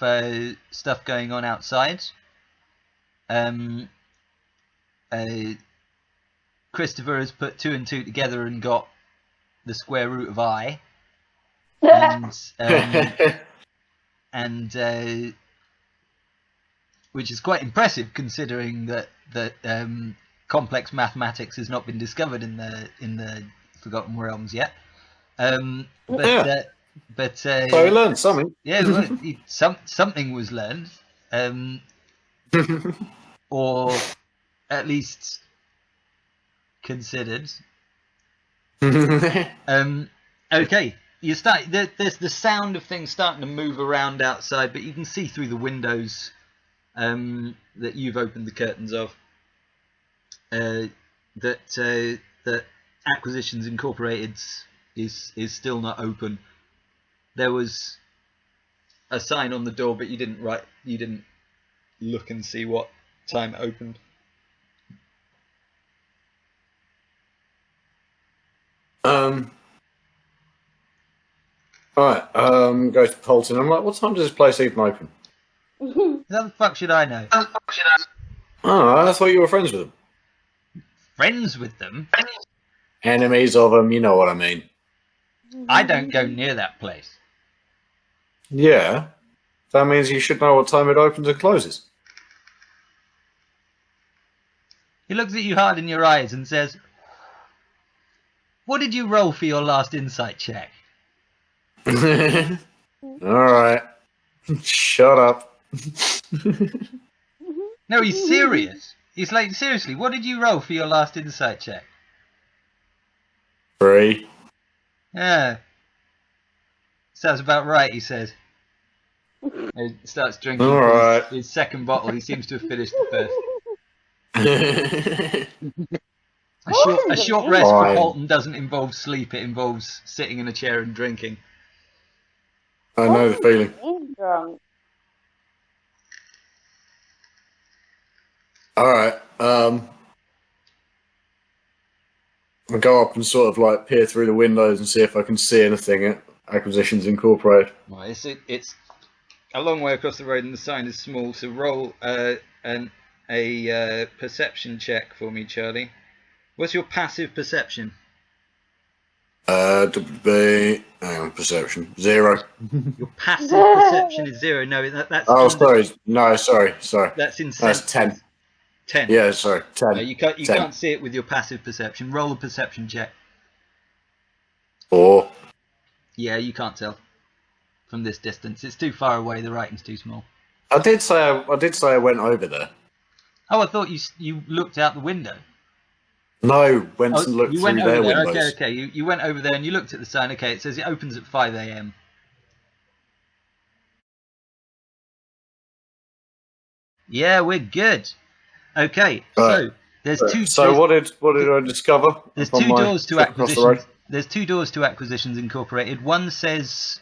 stuff going on outside. Christopher has put 2 and 2 together and got the square root of I, and which is quite impressive considering that complex mathematics has not been discovered in the Forgotten Realms yet. But
So we learned something.
yeah, well, something was learned, or at least considered. Okay, there's the sound of things starting to move around outside, but you can see through the windows that you've opened the curtains of that Acquisitions Incorporated is still not open. There was a sign on the door, but you didn't look and see what time it opened.
Alright, go to Polton. I'm like, what time does this place even open?
How the fuck should I know?
Oh, I thought you were friends with them.
Friends with them?
Enemies of them, you know what I mean.
I don't go near that place.
Yeah. That means you should know what time it opens and closes.
He looks at you hard in your eyes and says, "What did you roll for your last insight check?"
Alright. Shut up.
No, he's serious. He's like, seriously, what did you roll for your last insight check?
3.
Yeah. Sounds about right, he says. He starts drinking
Alright.
his second bottle. He seems to have finished the first. A short rest for Polton doesn't involve sleep. It involves sitting in a chair and drinking.
I know the feeling.
He's drunk.
Alright, I'll go up and sort of like peer through the windows and see if I can see anything at Acquisitions Incorporated.
Well, it's a long way across the road and the sign is small, so roll a perception check for me, Charlie. What's your passive perception?
Hang on, perception. 0.
Your passive perception is 0. No, that's...
Oh, sorry. No, sorry.
That's in
That's 10.
10.
Yeah, sorry, 10.
No, you
10.
can't see it with your passive perception. Roll a perception check.
4.
Yeah, you can't tell from this distance. It's too far away. The writing's too small.
I did say I went over there.
Oh, I thought you looked out the window.
No, went and looked
you
through
went
their
over there.
windows.
Okay. You went over there and you looked at the sign. Okay, it says it opens at 5 a.m. Yeah, we're good. Okay, so there's two.
So what did I discover?
There's
upon
two
my
doors to
trip across the road?
Acquisitions. There's 2 doors to Acquisitions Incorporated. One says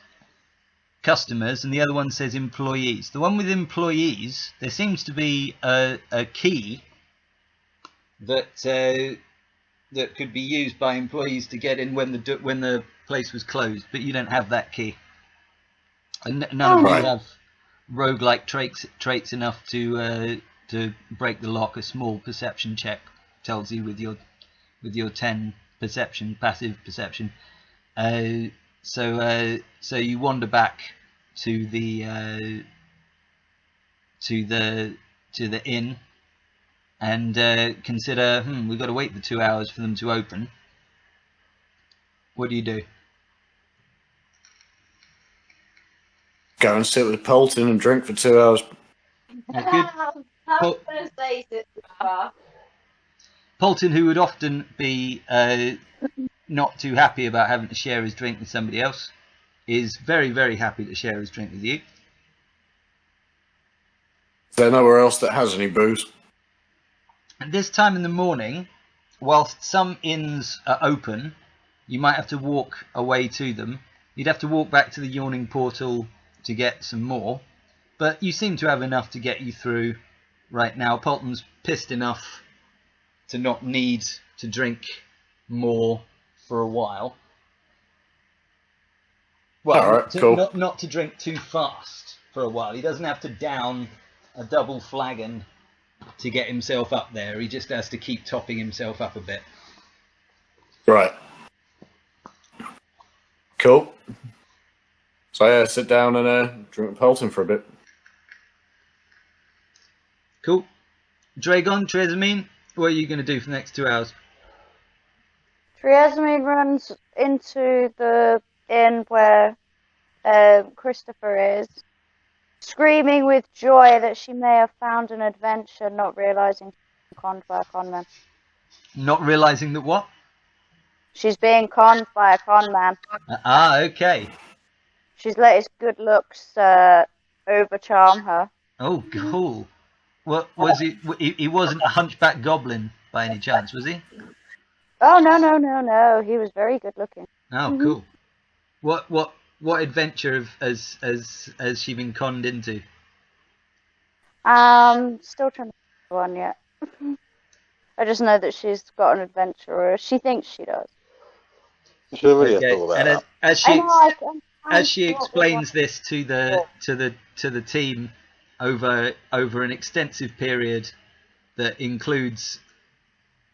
customers, and the other one says employees. The one with employees, there seems to be a key that that could be used by employees to get in when the place was closed, but you don't have that key. And none of you have roguelike traits enough to break the lock. A small perception check tells you with your 10 perception, passive perception. So you wander back to the inn and consider, we've got to wait the 2 hours for them to open. What do you do?
Go and sit with Polton and drink for 2 hours.
That's good. Polton, who would often be not too happy about having to share his drink with somebody else, is very, very happy to share his drink with you.
Is there nowhere else that has any booze?
At this time in the morning, whilst some inns are open, you might have to walk away to them. You'd have to walk back to the yawning portal to get some more, but you seem to have enough to get you through right now. Polton's pissed enough to not need to drink more for a while. Well,
Alright, cool.
not to drink too fast for a while. He doesn't have to down a double flagon to get himself up there. He just has to keep topping himself up a bit.
Right. Cool. So yeah, sit down and drink with Polton for a bit.
Cool. Dragon, Tresamine, what are you going to do for the next 2 hours?
Triazamine runs into the inn where Christopher is, screaming with joy that she may have found an adventure, not realising she's being conned by a con man.
Not realising that what?
She's being conned by a con man.
Okay.
She's let his good looks overcharm her.
Oh, cool. What was he? He wasn't a hunchback goblin by any chance, was he?
Oh, no. He was very good looking.
Oh, cool. What adventure has she been conned into?
Still trying to find one yet. I just know that she's got an adventure, or she thinks she does.
Should have really
Okay,
thought about
and
that.
as she explains this to the team over an extensive period that includes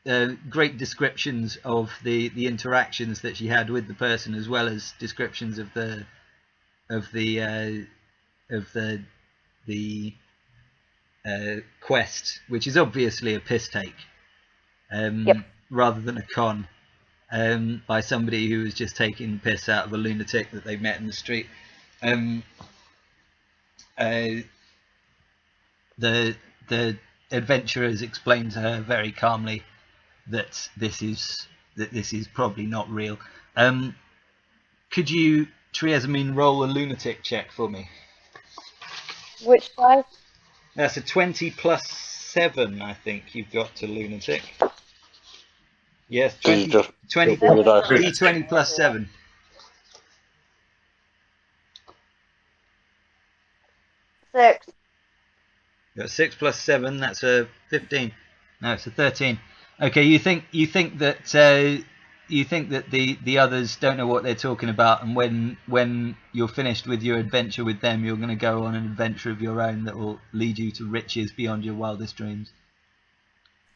great descriptions of the interactions that she had with the person, as well as descriptions of the quest, which is obviously a piss take,
Yep.
rather than a con, by somebody who was just taking piss out of a lunatic that they met in the street. The adventurers explained to her very calmly that this is probably not real. Could you, Triazamine, roll a lunatic check for me?
Which dice?
That's a 20 plus 7, I think you've got to lunatic. Yes, 20, 20 D20 plus 7.
6.
You got 6 plus 7, that's a 15. No, it's a 13. Okay, you think that the others don't know what they're talking about, and when you're finished with your adventure with them, you're going to go on an adventure of your own that will lead you to riches beyond your wildest dreams.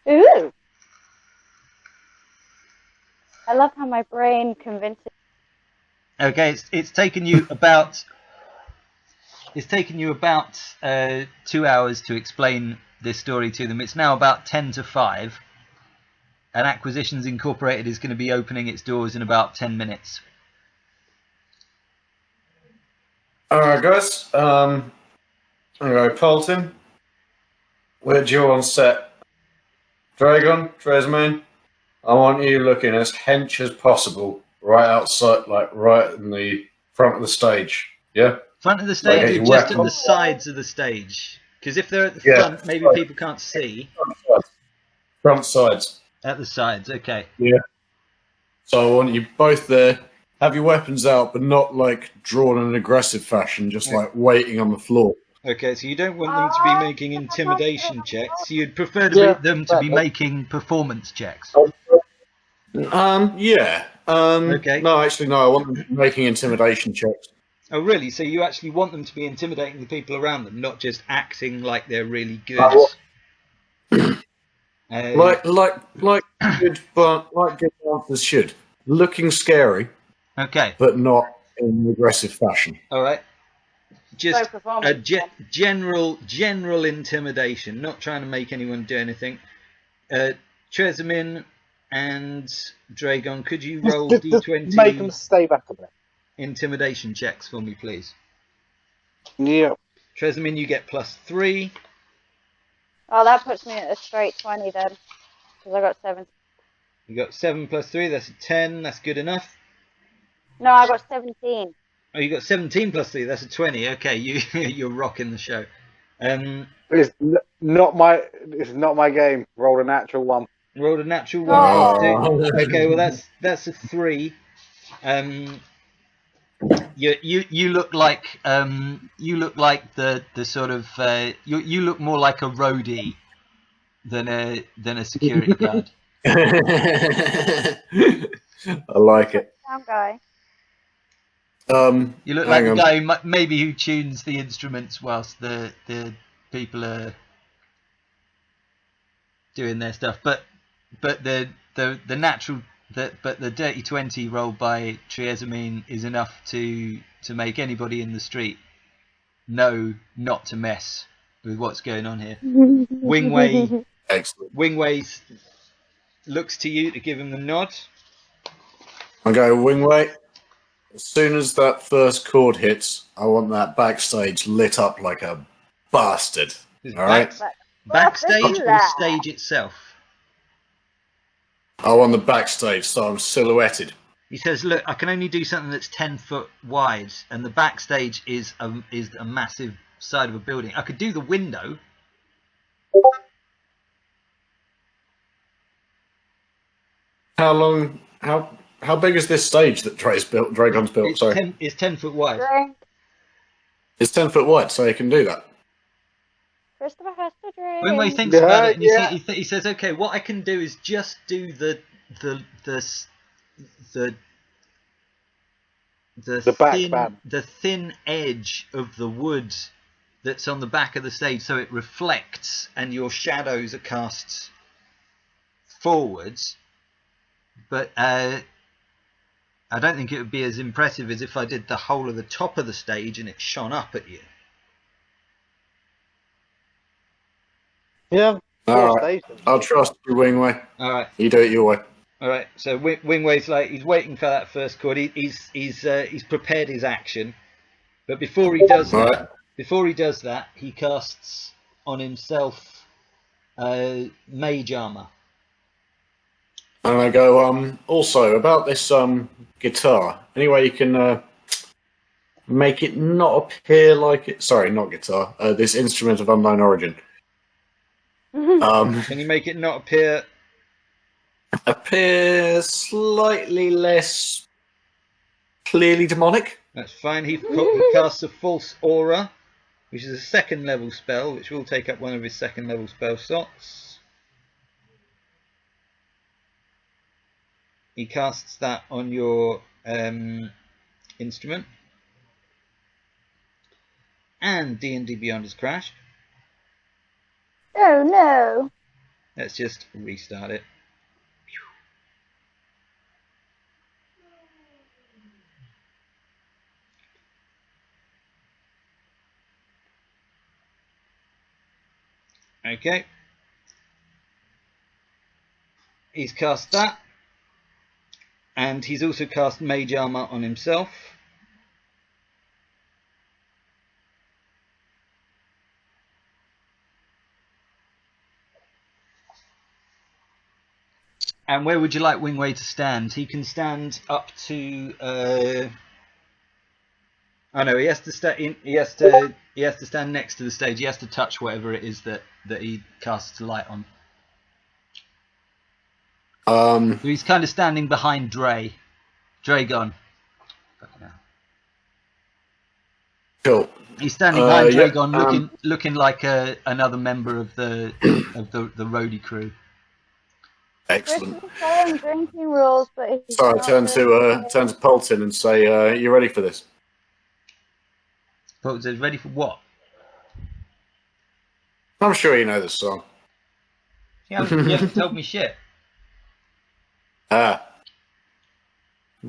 Ooh. I love how my brain convinces.
Okay, it's taken you about 2 hours to explain this story to them. It's now about 10 to 5, and Acquisitions Incorporated is going to be opening its doors in about 10 minutes.
Alright, guys. Anyway, Polton, where'd you on set? Dragon, Tresman, I want you looking as hench as possible, right outside, like right in the front of the stage. Yeah?
Front of the stage,
Okay,
or just at
weapon.
the sides of the stage? Because if they're at the front, maybe people can't see.
Front sides.
At the sides, okay.
Yeah. So I want you both there. Have your weapons out, but not like drawn in an aggressive fashion, just like waiting on the floor.
Okay, so you don't want them to be making intimidation checks. You'd prefer them to be making performance checks.
Yeah.
Okay.
No, actually, no. I want them making intimidation checks.
Oh, really? So you actually want them to be intimidating the people around them, not just acting like they're really good.
Like good, but like good dancers should. Looking scary,
Okay.
but not in an aggressive fashion.
All right. Just
So
a general intimidation, not trying to make anyone do anything. Tresamin and Dragon, could you roll D20
Make them stay back a bit.
intimidation checks for me, please?
Yeah.
Tresamin, you get +3.
Oh, that puts me at a straight 20 then, because I got 7.
You got 7 plus 3, that's a 10, that's good enough.
No, I got 17.
Oh, you got 17 plus 3, that's a 20. Okay, you're rocking the show.
It's not my game. Roll a natural 1.
Rolled a natural 1
Oh.
plus 2. Okay, well that's a 3. You look like the sort of you look more like a roadie than a security guard.
I like it.
Sound guy.
You look like the guy maybe who tunes the instruments whilst the people are doing their stuff. But the natural but the dirty 20 rolled by Triazamine is enough to make anybody in the street know not to mess with what's going on here. Wingway
Excellent.
Wingway looks to you to give him the nod.
I go, Wingway. As soon as that first chord hits, I want that backstage lit up like a bastard.
Is
All right.
Backstage or stage itself?
I want the backstage, so I'm silhouetted.
He says, "Look, I can only do something that's 10 foot wide, and the backstage is a massive side of a building. I could do the window."
How big is this stage that Dragon's built? Sorry,
It's 10 foot wide.
Drink.
it's 10 foot wide, so you can do that.
Christopher has to drink.
When he thinks about it, and he says, "Okay, what I can do is just do the thin edge of the wood that's on the back of the stage, so it reflects, and your shadows are cast forwards, but I don't think it would be as impressive as if I did the whole of the top of the stage and it shone up at you.
Yeah.
All right. I'll trust you, Wingway.
All right.
You do it your way.
All right. So Wingway's like he's waiting for that first chord. He's prepared his action, but before he does that, he casts on himself mage armor.
And I go, also, about this guitar, any way you can make it not appear like it... Sorry, not guitar. This instrument of unknown origin.
Can you make it not
appear slightly less clearly demonic?
That's fine. He casts a false aura, which is a second level spell, which will take up one of his second level spell slots. He casts that on your instrument, and D&D Beyond has crashed.
Oh no.
Let's just restart it. Okay. He's cast that. And he's also cast Mage Armor on himself. And where would you like Wingway to stand? He can stand up to. Oh no, he has to stand. He has to stand next to the stage. He has to touch whatever it is that he casts light on. So he's kind of standing behind Dre. Dre gone.
Cool.
He's standing behind Dragon, looking like another member of the roadie crew.
Excellent.
Following drinking rules, but he's
Sorry, turn to Polton and say, "You ready for this?"
Polton says, "Ready for what?"
I'm sure you know this song.
You haven't told me shit.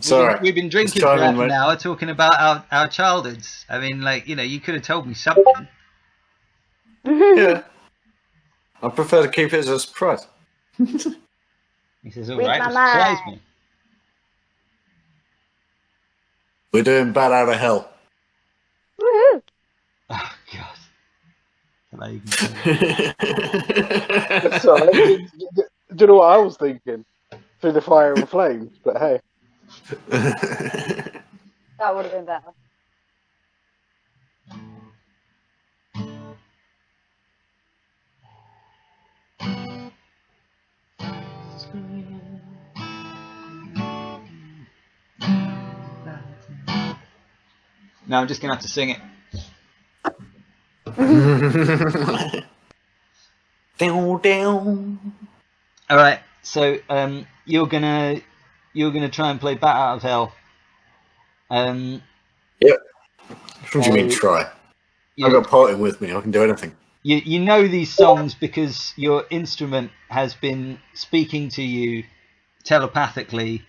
Sorry.
We've been drinking for half an hour talking about our childhoods. I mean, like, you could have told me something.
Yeah. I prefer to keep it as a surprise.
He says, all right, surprise me.
We're doing Bat Out of Hell.
Woohoo!
Oh, God.
Sorry, do you know what I was thinking? Through the fire and flames, but hey.
That would have been better.
No, I'm just going to have to sing it. All right, so you're gonna try and play Bat Out of Hell.
Yep. What do you mean try? I've got Polton with me. I can do anything.
You know these songs because your instrument has been speaking to you telepathically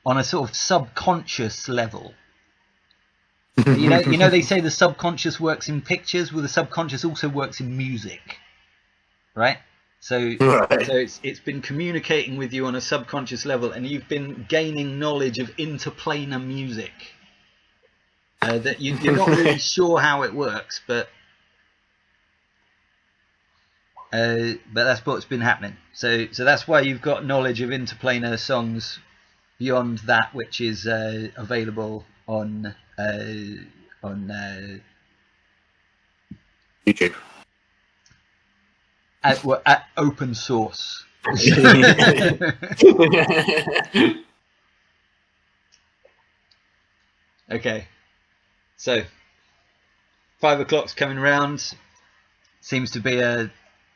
on a sort of subconscious level. You know they say the subconscious works in pictures. Well, the subconscious also works in music, right? So it's been communicating with you on a subconscious level, and you've been gaining knowledge of interplanar music. That you're not really sure how it works, but that's what's been happening. So that's why you've got knowledge of interplanar songs beyond that which is available on
YouTube.
At open source. Okay, so 5 o'clock's coming round. Seems to be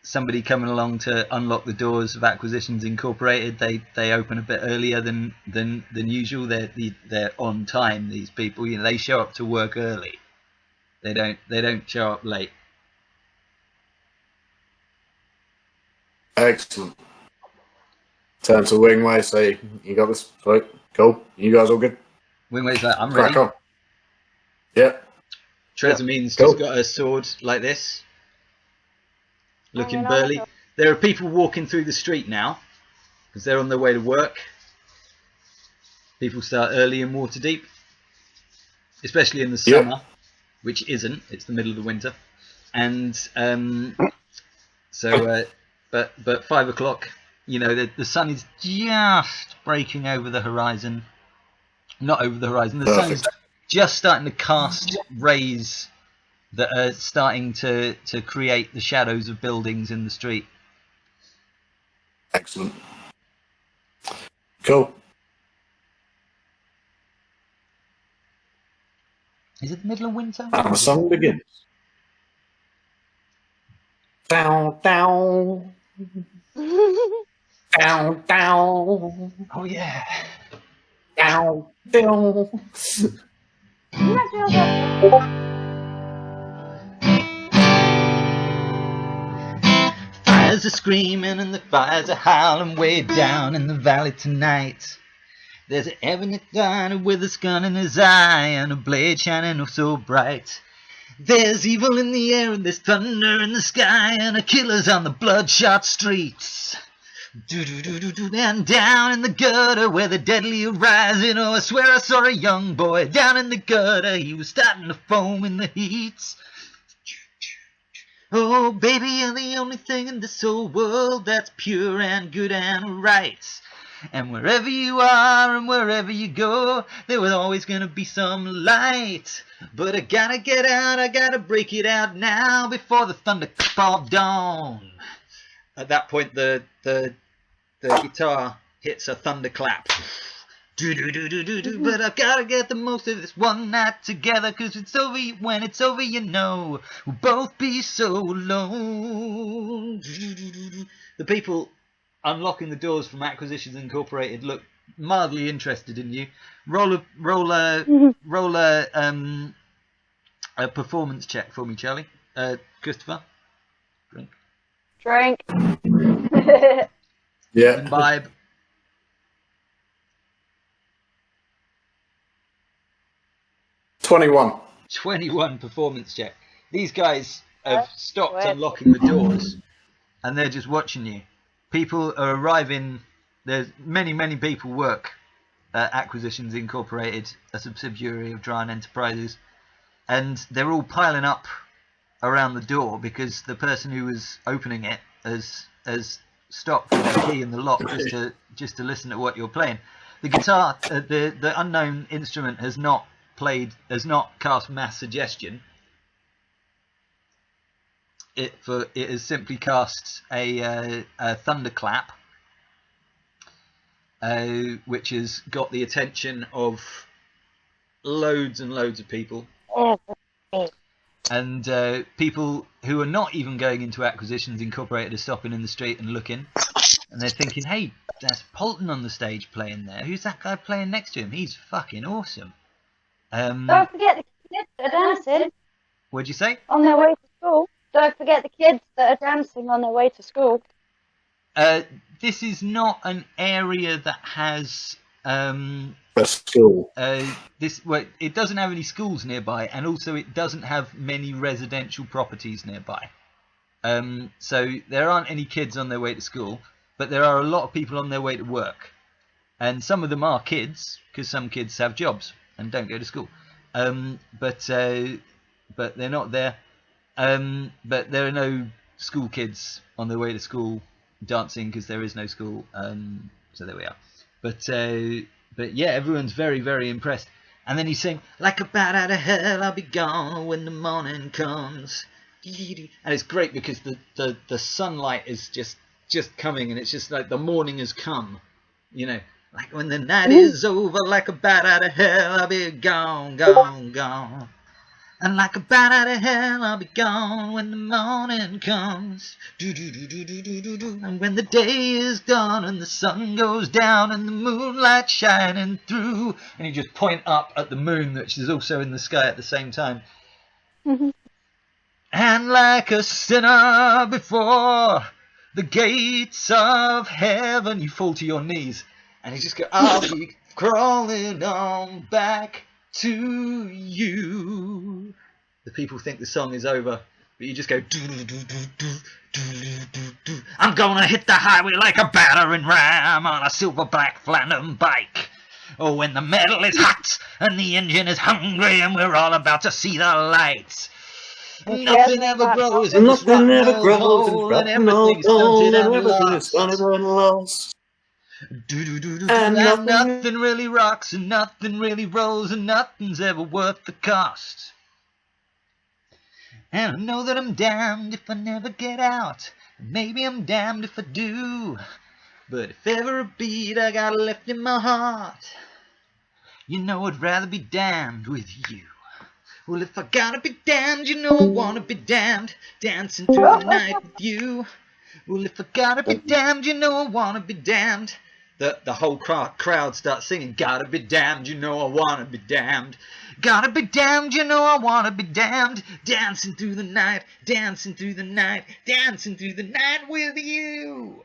somebody coming along to unlock the doors of Acquisitions Incorporated. They open a bit earlier than usual. They're on time. These people, they show up to work early. They don't show up late.
Excellent. turn to Wingway, say, "You got this, right? Cool. You guys all good?
Wingway's like, I'm
Crack
ready.
on." Yeah.
Trezemene's
cool.
just got a sword like this, looking
Hanging on
burly.
the-
There are people walking through the street now because they're on their way to work. People start early in Waterdeep, especially in the summer, which isn't. It's the middle of the winter, and but 5 o'clock, you know, the sun is just breaking over the horizon. Not over the horizon. The sun is just starting to cast rays that are starting to create the shadows of buildings in the street.
Excellent. Cool.
Is it the middle of winter?
And the song begins. Down, down, down, down,
Oh yeah.
down, down.
Fires are screaming and the fires are howling way down in the valley tonight. There's an ebony diner with a gun in his eye and a blade shining oh so bright. There's evil in the air and there's thunder in the sky and a killer's on the bloodshot streets. And down in the gutter where the deadly are rising, oh I swear I saw a young boy down in the gutter, he was starting to foam in the heat. Oh baby, you're the only thing in this whole world that's pure and good and right. And wherever you are and wherever you go, there was always gonna be some light. But I gotta get out, I gotta break it out now before the thunder fall down. At that point, the guitar hits a thunderclap. But I've gotta get the most of this one night together, 'cause it's over when it's over, you know, we'll both be so alone. The people unlocking the doors from Acquisitions Incorporated look mildly interested in you. Roll a performance check for me, Charlie. Christopher.
Drink.
Yeah.
Imbibe. 21 performance check. These guys have stopped unlocking the doors and they're just watching you. People are arriving. There's many people work at Acquisitions Incorporated, a subsidiary of Dryan Enterprises, and they're all piling up around the door because the person who was opening it has stopped with the key in the lock just to listen to what you're playing. The guitar, the unknown instrument has not cast mass suggestion. It has simply cast a thunderclap, which has got the attention of loads and loads of people. And people who are not even going into Acquisitions Incorporated are stopping in the street and looking, and they're thinking, hey, that's Polton on the stage playing there. Who's that guy playing next to him? He's fucking awesome.
Don't forget the kids that are dancing
What'd you say?
on their way to school. Don't forget the kids that are dancing on their way to school.
This is not an area that has
A school.
it doesn't have any schools nearby, and also it doesn't have many residential properties nearby. So there aren't any kids on their way to school, but there are a lot of people on their way to work, and some of them are kids because some kids have jobs and don't go to school. But they're not there. But there are no school kids on their way to school dancing because there is no school. So there we are. But yeah, everyone's very, very impressed. And then he's saying, like a bat out of hell, I'll be gone when the morning comes. And it's great because the sunlight is just coming, and it's just like the morning has come. You know, like when the night is over, like a bat out of hell, I'll be gone, gone, gone. And like a bat out of hell, I'll be gone when the morning comes. And when the day is done and the sun goes down and the moonlight shining through. And you just point up at the moon, which is also in the sky at the same time. And like a sinner before, the gates of heaven. You fall to your knees, and you just go, I'll be crawling on back to you. The people think the song is over, but you just go, I'm gonna hit the highway like a battering ram on a silverback Flandern bike. Oh, when the metal is hot and the engine is hungry and we're all about to see the lights. Nothing ever grows in this rotten old hole, and everything's stunted and lost. And nothing really rocks, and nothing really rolls, and nothing's ever worth the cost. And I know that I'm damned if I never get out. Maybe I'm damned if I do. But if ever a beat I got left in my heart, you know I'd rather be damned with you. Well, if I gotta be damned, you know I wanna be damned, dancing through the night with you. Well, if I gotta be damned, you know I wanna be damned. The whole crowd starts singing, gotta be damned, you know I wanna be damned. Gotta be damned, you know I wanna be damned, dancing through the night, dancing through the night, dancing through the night with you.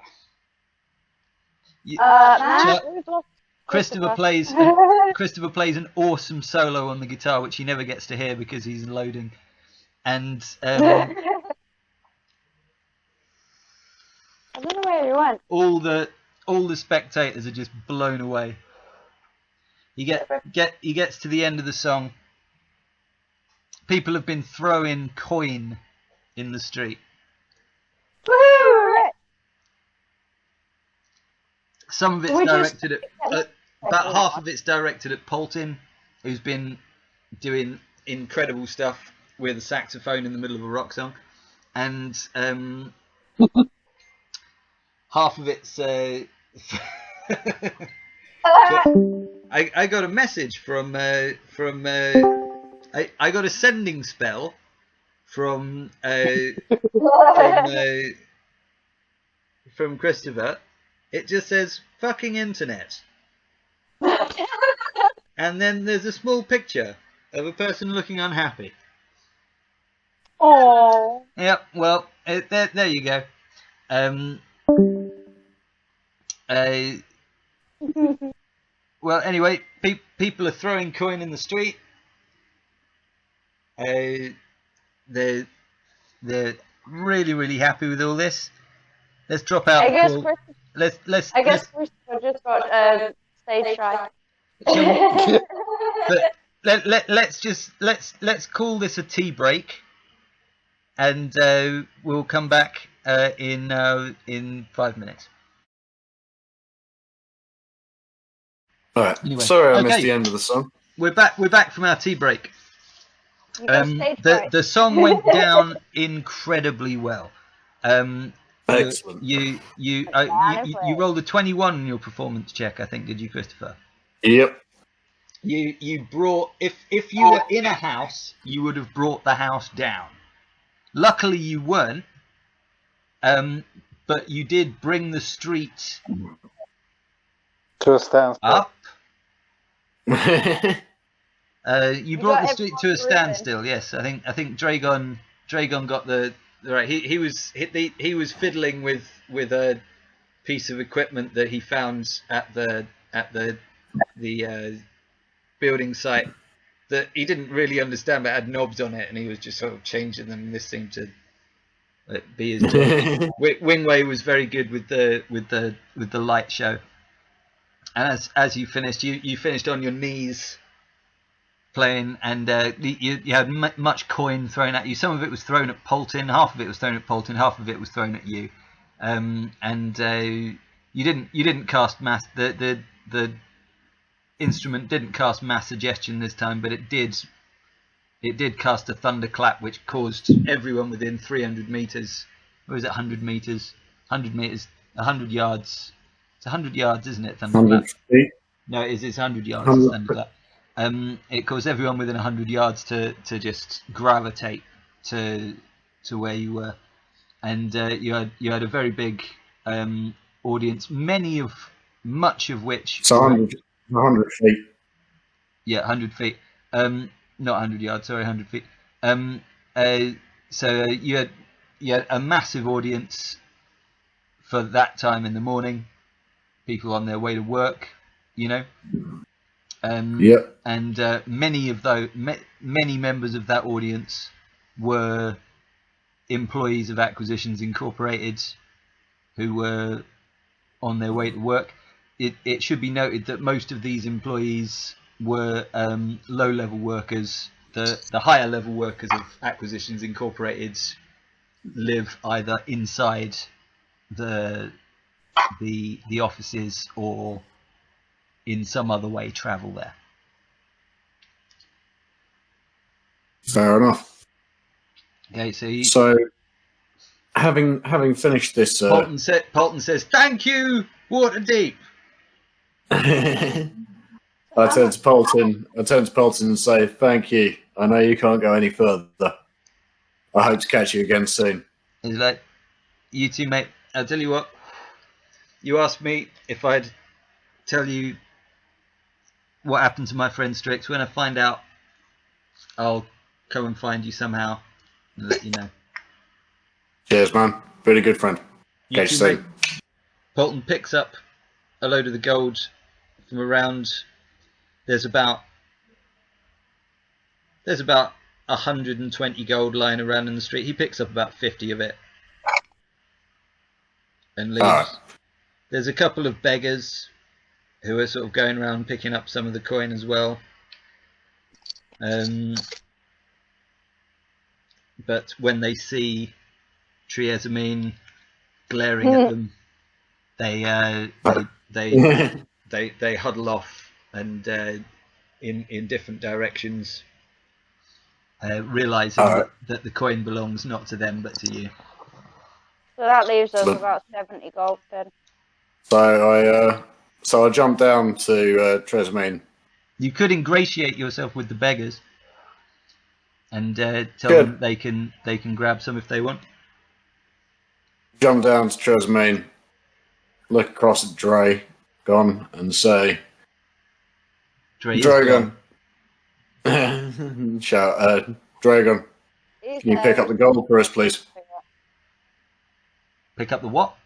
Christopher plays an awesome solo on the guitar, which he never gets to hear because he's loading. And
I don't know where he went.
all the spectators are just blown away. He gets to the end of the song. People have been throwing coin in the street.
Woohoo!
Some of it's directed at about half of it's directed at Poltin, who's been doing incredible stuff with a saxophone in the middle of a rock song, and half of it's. I got a message from I got a sending spell from Christopher. It just says fucking internet. And then there's a small picture of a person looking unhappy.
Oh.
Yep, well, there you go. Well, anyway, people are throwing coin in the street. They're really, really happy with all this. Let's drop out.
I guess Christopher just got stage fright.
But let's call this a tea break, and we'll come back in 5 minutes.
All right.
Anyway,
sorry, I missed the end of the song.
We're back from our tea break.
You got stage fright.
The song went down incredibly well.
Excellent.
You rolled a 21 on your performance check, I think, did you, Christopher?
Yep.
You brought, if you were in a house, you would have brought the house down. Luckily you weren't, but you did bring the street
to a standstill.
up. You brought the street to a standstill. Yes, I think Dragon got the right. He was fiddling with a piece of equipment that he found at the building site that he didn't really understand, but had knobs on it, and he was just sort of changing them. And this seemed to be his job. Wingway was very good with the light show. And as you finished, you finished on your knees playing, and you had much coin thrown at you. Some of it was thrown at Poltin, half of it was thrown at Poltin, half of it was thrown at you. And you didn't cast mass. The instrument didn't cast mass suggestion this time, but it did cast a thunderclap, which caused everyone within 300 meters, or is it 100 meters? 100 meters, 100 yards. It's 100 yards, isn't it? Thunderclap. No, it's 100 yards. Thunderclap. It caused everyone within 100 yards to just gravitate to where you were, and you had a very big audience, much of which.
So 100 feet.
Yeah, 100 feet. Not 100 yards. Sorry, 100 feet. So you had a massive audience for that time in the morning, people on their way to work, you know.
Yep.
And many members of that audience were employees of Acquisitions Incorporated who were on their way to work. It should be noted that most of these employees were low-level workers. The higher-level workers of Acquisitions Incorporated live either inside the offices or in some other way travel there.
Fair enough.
Okay,
so having finished this,
Polton says, "Thank you, Waterdeep."
I turn to Polton and say, "Thank you. I know you can't go any further. I hope to catch you again soon."
He's like, "You two, mate. I'll tell you what. You asked me if I'd tell you what happened to my friend Strix. When I find out, I'll come and find you somehow and let you know."
Cheers, man. Pretty good friend. Catch you soon.
Polton picks up a load of the gold from around. There's about 120 gold lying around in the street. He picks up about 50 of it and leaves. There's a couple of beggars who are sort of going around picking up some of the coin as well. But when they see Triezamine glaring at them, they huddle off and in different directions, realizing that the coin belongs not to them but to you.
So that leaves us about 70 gold then.
So I jump down to Triezamine.
You could ingratiate yourself with the beggars and tell them they can grab some if they want.
Jump down to Triezamine, look across at Dragon, and say, "Dragon." Shout, "Dragon, can you pick up the gold for us, please?"
Pick up the what?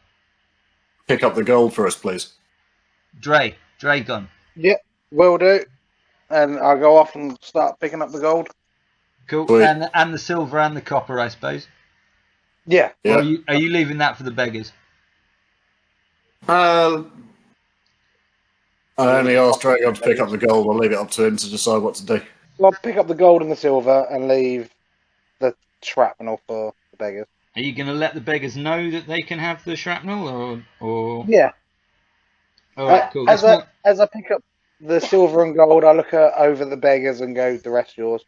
Pick up the gold for us, please.
Dragon.
Yep, will do. And I'll go off and start picking up the gold.
Cool.
Sweet.
And the silver and the copper, I suppose.
Yeah.
Or are you leaving that for the beggars?
I only asked Dragon to pick up the gold. I'll leave it up to him to decide what to do.
Well, I'll pick up the gold and the silver and leave the shrapnel for the beggars.
Are you going to let the beggars know that they can have the shrapnel, or?
Yeah.
All right, cool.
As I pick up the silver and gold, I look over the beggars and go, "The rest yours."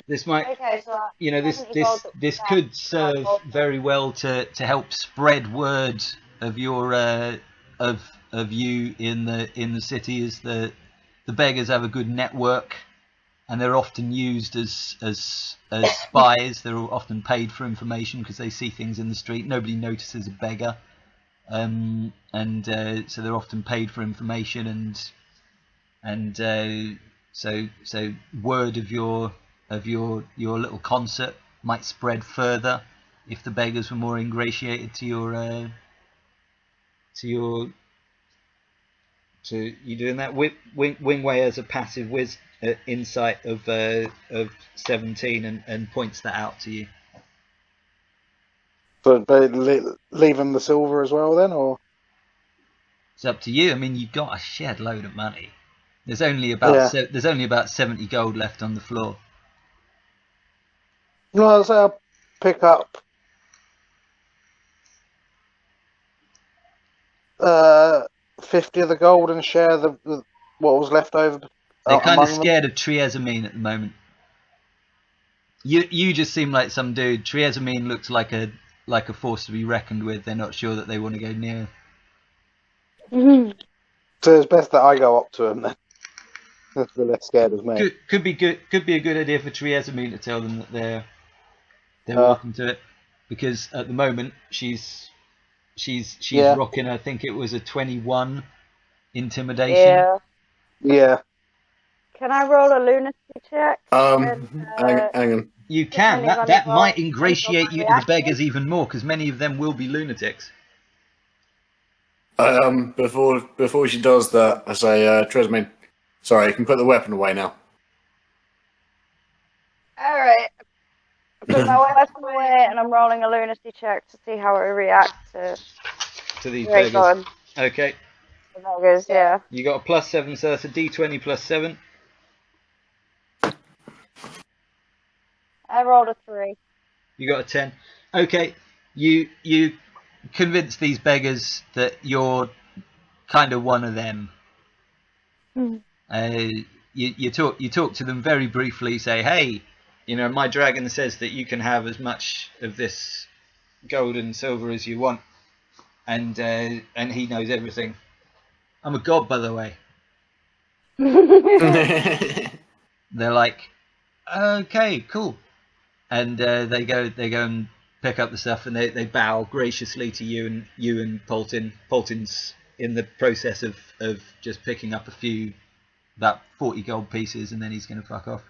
This might,
Okay, so
this could serve very well to help spread word of your of you in the city, as the beggars have a good network, and they're often used as spies. They're often paid for information because they see things in the street. Nobody notices a beggar, and so they're often paid for information, and so word of your little concert might spread further if the beggars were more ingratiated to you doing that. Wingway has a passive insight of 17 and points that out to you.
But leave them the silver as well then, or?
It's up to you. I mean, you've got a shed load of money. There's only about 70 gold left on the floor.
No, I'll say I'll pick up 50 of the gold and share the what was left over.
They're kind of scared of Triezamine at the moment. You just seem like some dude. Triezamine looks like a force to be reckoned with. They're not sure that they want to go near.
So it's best that I go up to them then. They're less scared as me.
Could be good. Could be a good idea for Triezamine to tell them that they're welcome to it, because at the moment she's rocking. I think it was a 21 intimidation.
Yeah.
Can I roll a lunacy check?
Hang on.
You can. That might ingratiate you to the beggars even more, because many of them will be lunatics.
Before she does that, I say, Tresmin, sorry, you can put the weapon away now.
Alright. I put my weapon away and I'm rolling a lunacy check to see how it reacts to
these
Very
beggars.
good.
Okay,
The beggars, yeah.
you got a +7, so that's a D20 +7.
I rolled a 3.
You got a 10. Okay, you convince these beggars that you're kind of one of them. You talk to them very briefly. Say, hey, my dragon says that you can have as much of this gold and silver as you want, and he knows everything. I'm a god, by the way. They're like, okay, cool, and they go and pick up the stuff, and they bow graciously to you and Polton. Polton's in the process of just picking up about 40 gold pieces, and then he's going to fuck off.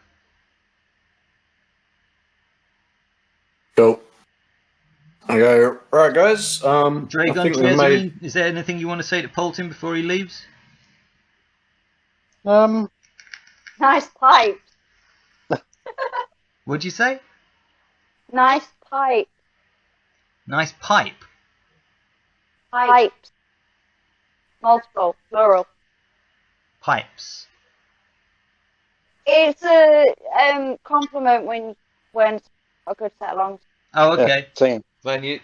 Cool. I go, right, guys.
Dragon, is there anything you want to say to Polton before he leaves?
Nice pipe.
What'd you say?
Nice pipe.
Nice pipe.
Pipes. Multiple, plural.
Pipes.
It's a compliment when a good set along.
Oh, okay.
Yeah, same.
When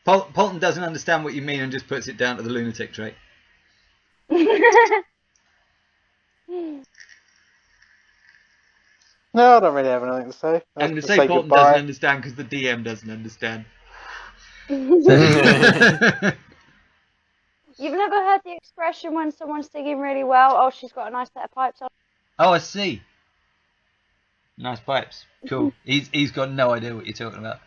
Polton doesn't understand what you mean and just puts it down to the lunatic trait.
No, I don't really have anything to say.
And to
Just
say Polton
goodbye.
doesn't understand because the DM doesn't understand.
You've never heard the expression when someone's singing really well, oh, she's got a nice set of pipes on.
Oh, I see. Nice pipes. Cool. He's got no idea what you're talking about.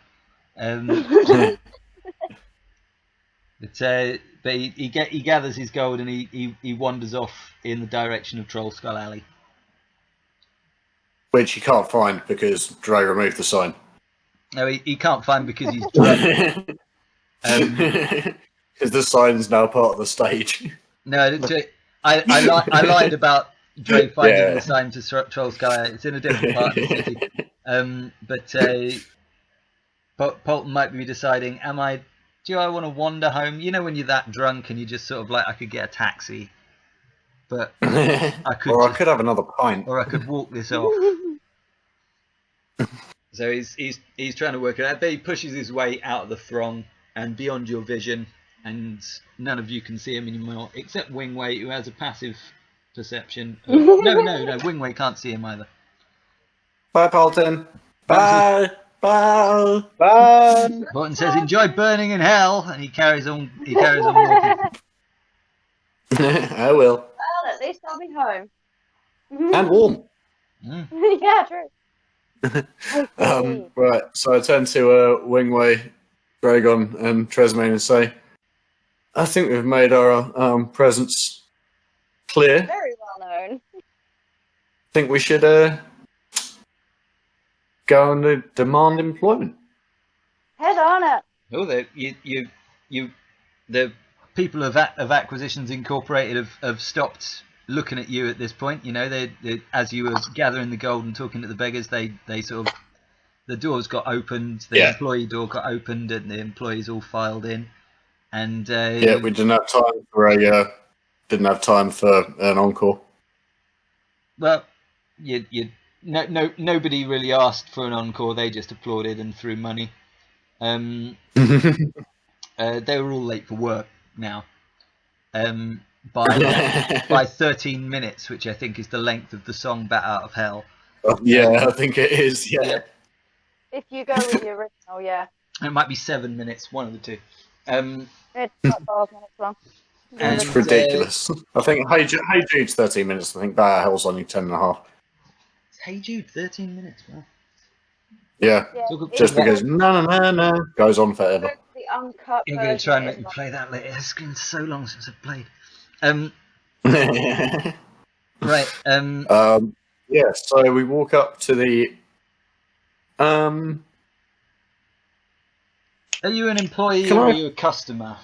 But he gathers his gold and he wanders off in the direction of Troll Skull Alley.
Which you can't find because Dre removed the sign.
No, he can't find because he's drunk.
Because the sign's now part of the stage.
No, I lied about Dre finding the sign to Troll Skull Alley. It's in a different part of the city. But Polton might be deciding, do I want to wander home? You know when you're that drunk and you just sort of like, I could get a taxi, but I could
have another pint,
or I could walk this off. So he's trying to work it out. But he pushes his way out of the throng and beyond your vision, and none of you can see him anymore except Wingway, who has a passive perception. No, Wingway can't see him either.
Bye, Polton. Bye. Bye.
Bye.
Polton says, "Enjoy burning in hell," and he carries on walking.
I will.
Well, at least I'll be home.
And warm.
Yeah, true.
Right, so I turn to Wingway, Dragon, and Tresmain and say, I think we've made our presence clear.
Very well known.
Think we should go and demand employment.
Head on it.
Oh, the people of Acquisitions Incorporated have stopped looking at you at this point. They as you were gathering the gold and talking to the beggars, they sort of, the doors got opened, the employee door got opened, and the employees all filed in. And
we didn't have time for an encore.
Well, nobody really asked for an encore. They just applauded and threw money. They were all late for work now. By 13 minutes, which I think is the length of the song "Bat Out of Hell."
I think it is. Yeah.
If you go with the original, yeah.
It might be 7 minutes, one of the two.
It's not 12 minutes long.
And,
It's ridiculous. I think Hey Jude's 13 minutes. I think Bat Out of Hell's only 10 and a half.
Hey Jude, 13 minutes. Wow.
Yeah. Just because no goes on forever.
The uncut
You're going to try and make me play that later. It's been so long since I've played. Right.
So we walk up to the.
Are you an employee or are you a customer?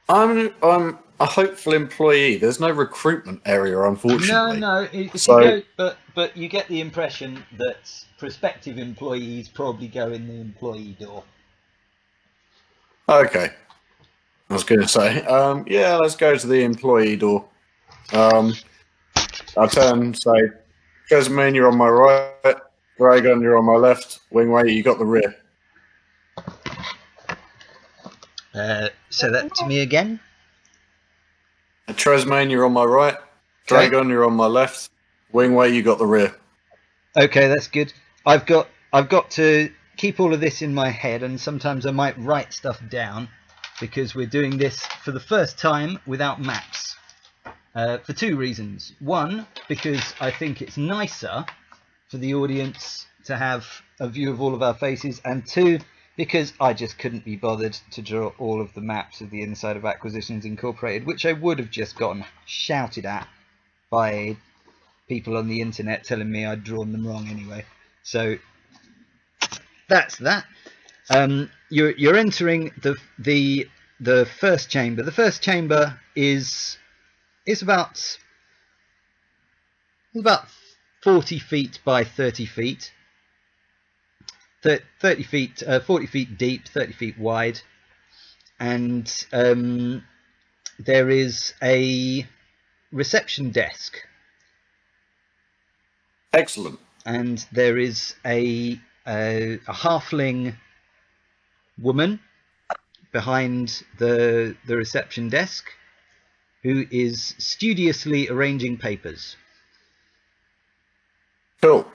I'm a hopeful employee. There's no recruitment area, unfortunately.
No. If
So-
you go, but you get the impression that prospective employees probably go in the employee door.
Okay. I was going to say, yeah, let's go to the employee door. I turn and say, Jasmine, you're on my right. Dragon, you're on my left. Wingway, you got the rear.
Say that to me again.
Tresmain, you're on my right.
Okay.
Dragon, you're on my left. Wingway, you got the rear.
Okay, that's good. I've got to keep all of this in my head, and sometimes I might write stuff down because we're doing this for the first time without maps. For two reasons. One, because I think it's nicer for the audience to have a view of all of our faces, and two, because I just couldn't be bothered to draw all of the maps of the inside of Acquisitions Incorporated, which I would have just gotten shouted at by people on the internet telling me I'd drawn them wrong anyway. So that's that. You're entering the first chamber. The first chamber is about 40 feet by 30 feet. 30 feet, 40 feet deep, 30 feet wide, and there is a reception desk.
Excellent.
And there is a halfling woman behind the reception desk who is studiously arranging papers.
Cool.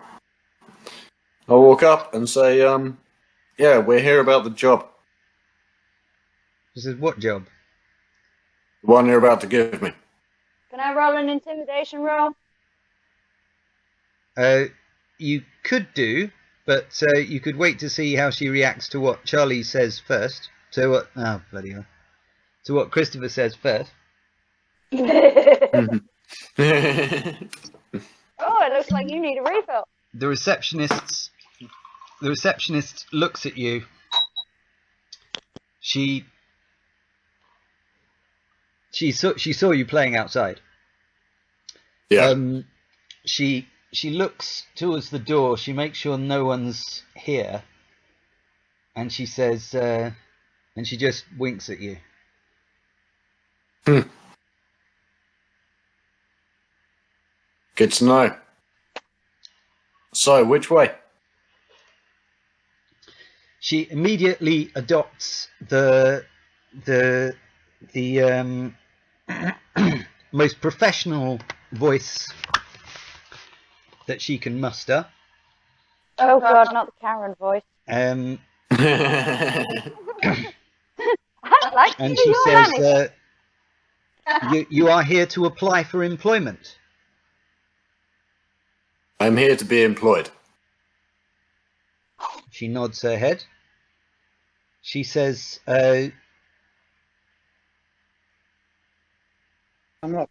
I walk up and say, yeah, we're here about the job.
She says, "What job?"
The one you're about to give me.
Can I roll an intimidation roll?
You could do, but you could wait to see how she reacts to what Charlie says first. To what? Oh, bloody hell. To what Christopher says first.
Oh, it looks like you need a refill.
The receptionist looks at you. She saw you playing outside.
Yeah.
She looks towards the door. She makes sure no one's here, and she says, and she just winks at you.
Good to know. So, which way?
She immediately adopts the most professional voice that she can muster.
Oh God, not the Karen voice.
And
Like
she says, you are here to apply for employment.
I'm here to be employed.
She nods her head. She says,
I'm not.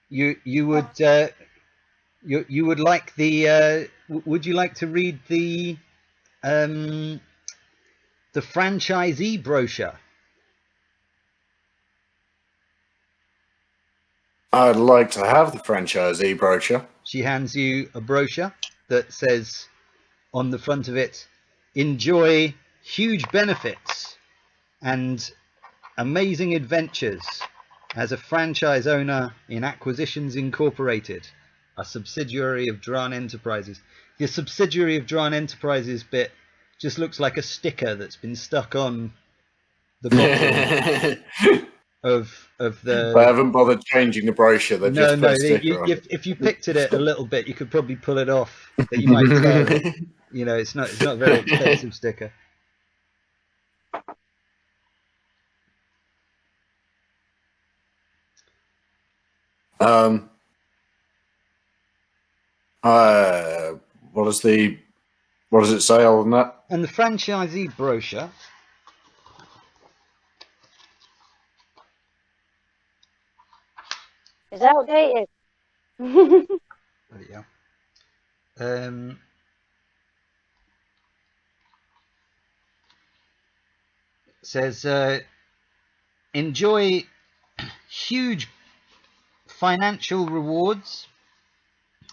you would like the would you like to read the franchisee brochure?
I'd like to have the franchisee brochure.
She hands you a brochure that says on the front of it, "Enjoy huge benefits and amazing adventures as a franchise owner in Acquisitions Incorporated, a subsidiary of Dran Enterprises." The subsidiary of Dran Enterprises bit just looks like a sticker that's been stuck on the bottom of the.
I haven't bothered changing the brochure. They've
No,
just put a sticker on.
if you picked at it a little bit, you could probably pull it off. That you might tear it. You know, it's not a very expensive sticker.
What does it say other than that?
And the franchisee brochure
is outdated.
yeah. Says enjoy huge financial rewards,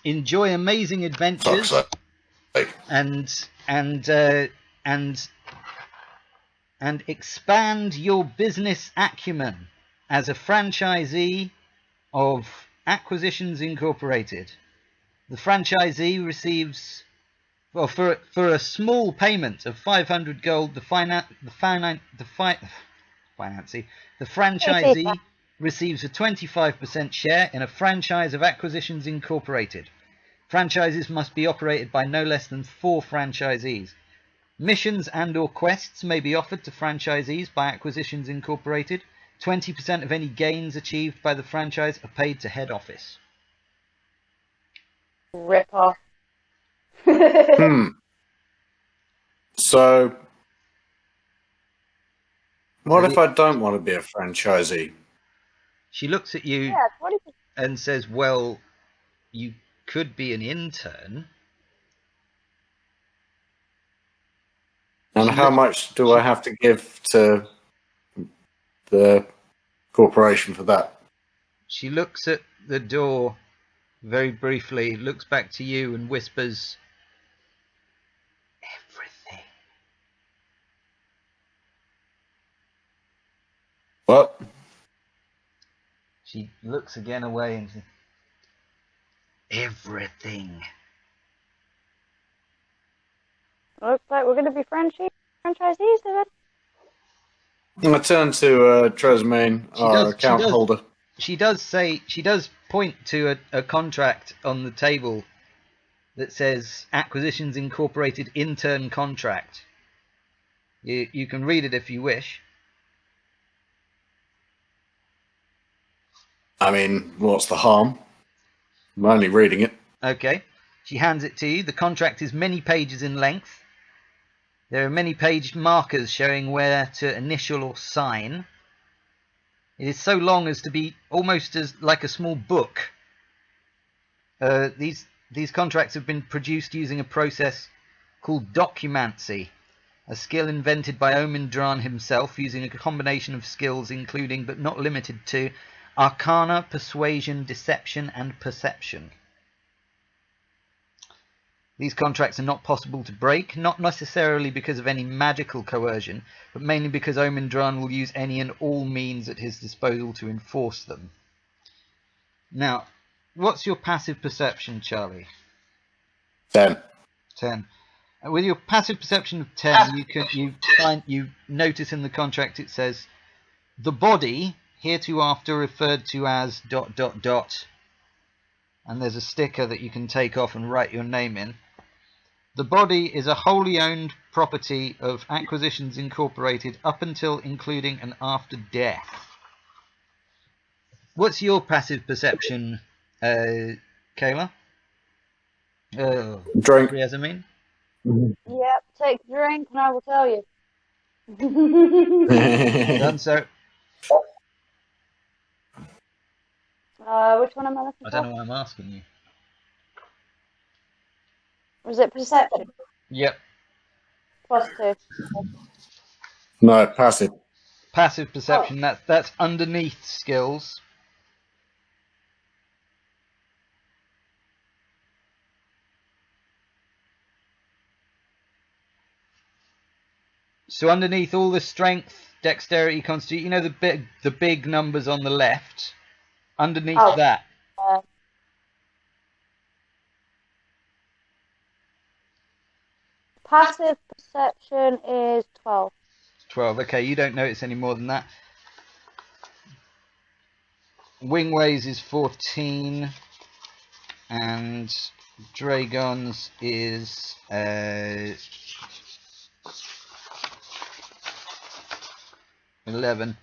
enjoy amazing adventures,
Fuck's sake.
and expand your business acumen as a franchisee of Acquisitions Incorporated. The franchisee receives, well, for a small payment of 500 gold, the franchisee receives a 25% share in a franchise of Acquisitions Incorporated. Franchises must be operated by no less than 4 franchisees. Missions and/or quests may be offered to franchisees by Acquisitions Incorporated. 20% of any gains achieved by the franchise are paid to head office.
Rip off.
So, what if I don't want to be a franchisee?
She looks at you
Yeah, 20%.
and says, well, you could be an intern.
And how much do I have to give to the corporation for that?
She looks at the door very briefly, looks back to you and whispers, everything.
What?
She looks again away and says, everything.
Looks like we're going to be franchisees then.
I turn to Tresmain, our account holder.
She does point to a contract on the table that says Acquisitions Incorporated Intern Contract. You can read it if you wish.
I mean, what's the harm? I'm only reading it.
Okay. She hands it to you. The contract is many pages in length. There are many paged markers showing where to initial or sign. It is so long as to be almost as like a small book. These contracts have been produced using a process called documancy, a skill invented by Omindran himself, using a combination of skills including but not limited to arcana, persuasion, deception, and perception. These contracts are not possible to break, not necessarily because of any magical coercion, but mainly because Omindran will use any and all means at his disposal to enforce them. Now, what's your passive perception, Charlie?
10.
10. With your passive perception of 10, you notice in the contract it says, the body, hereafter referred to as ... and there's a sticker that you can take off and write your name in. The body is a wholly owned property of Acquisitions Incorporated up until, including, and after death. What's your passive perception, Kayla?
Drink.
Riazamin?
Yep, take a drink and I will tell you.
Done, sir.
Which one am I looking for?
I don't know why I'm asking you.
Was it perception?
Yep.
+2.
No, passive.
Passive perception, that's underneath skills. So underneath all the strength, dexterity, constitution, you know the big numbers on the left. Underneath that.
Passive perception is 12.
12. Okay, you don't notice any more than that. Wingways is 14, and Dragon's is 11.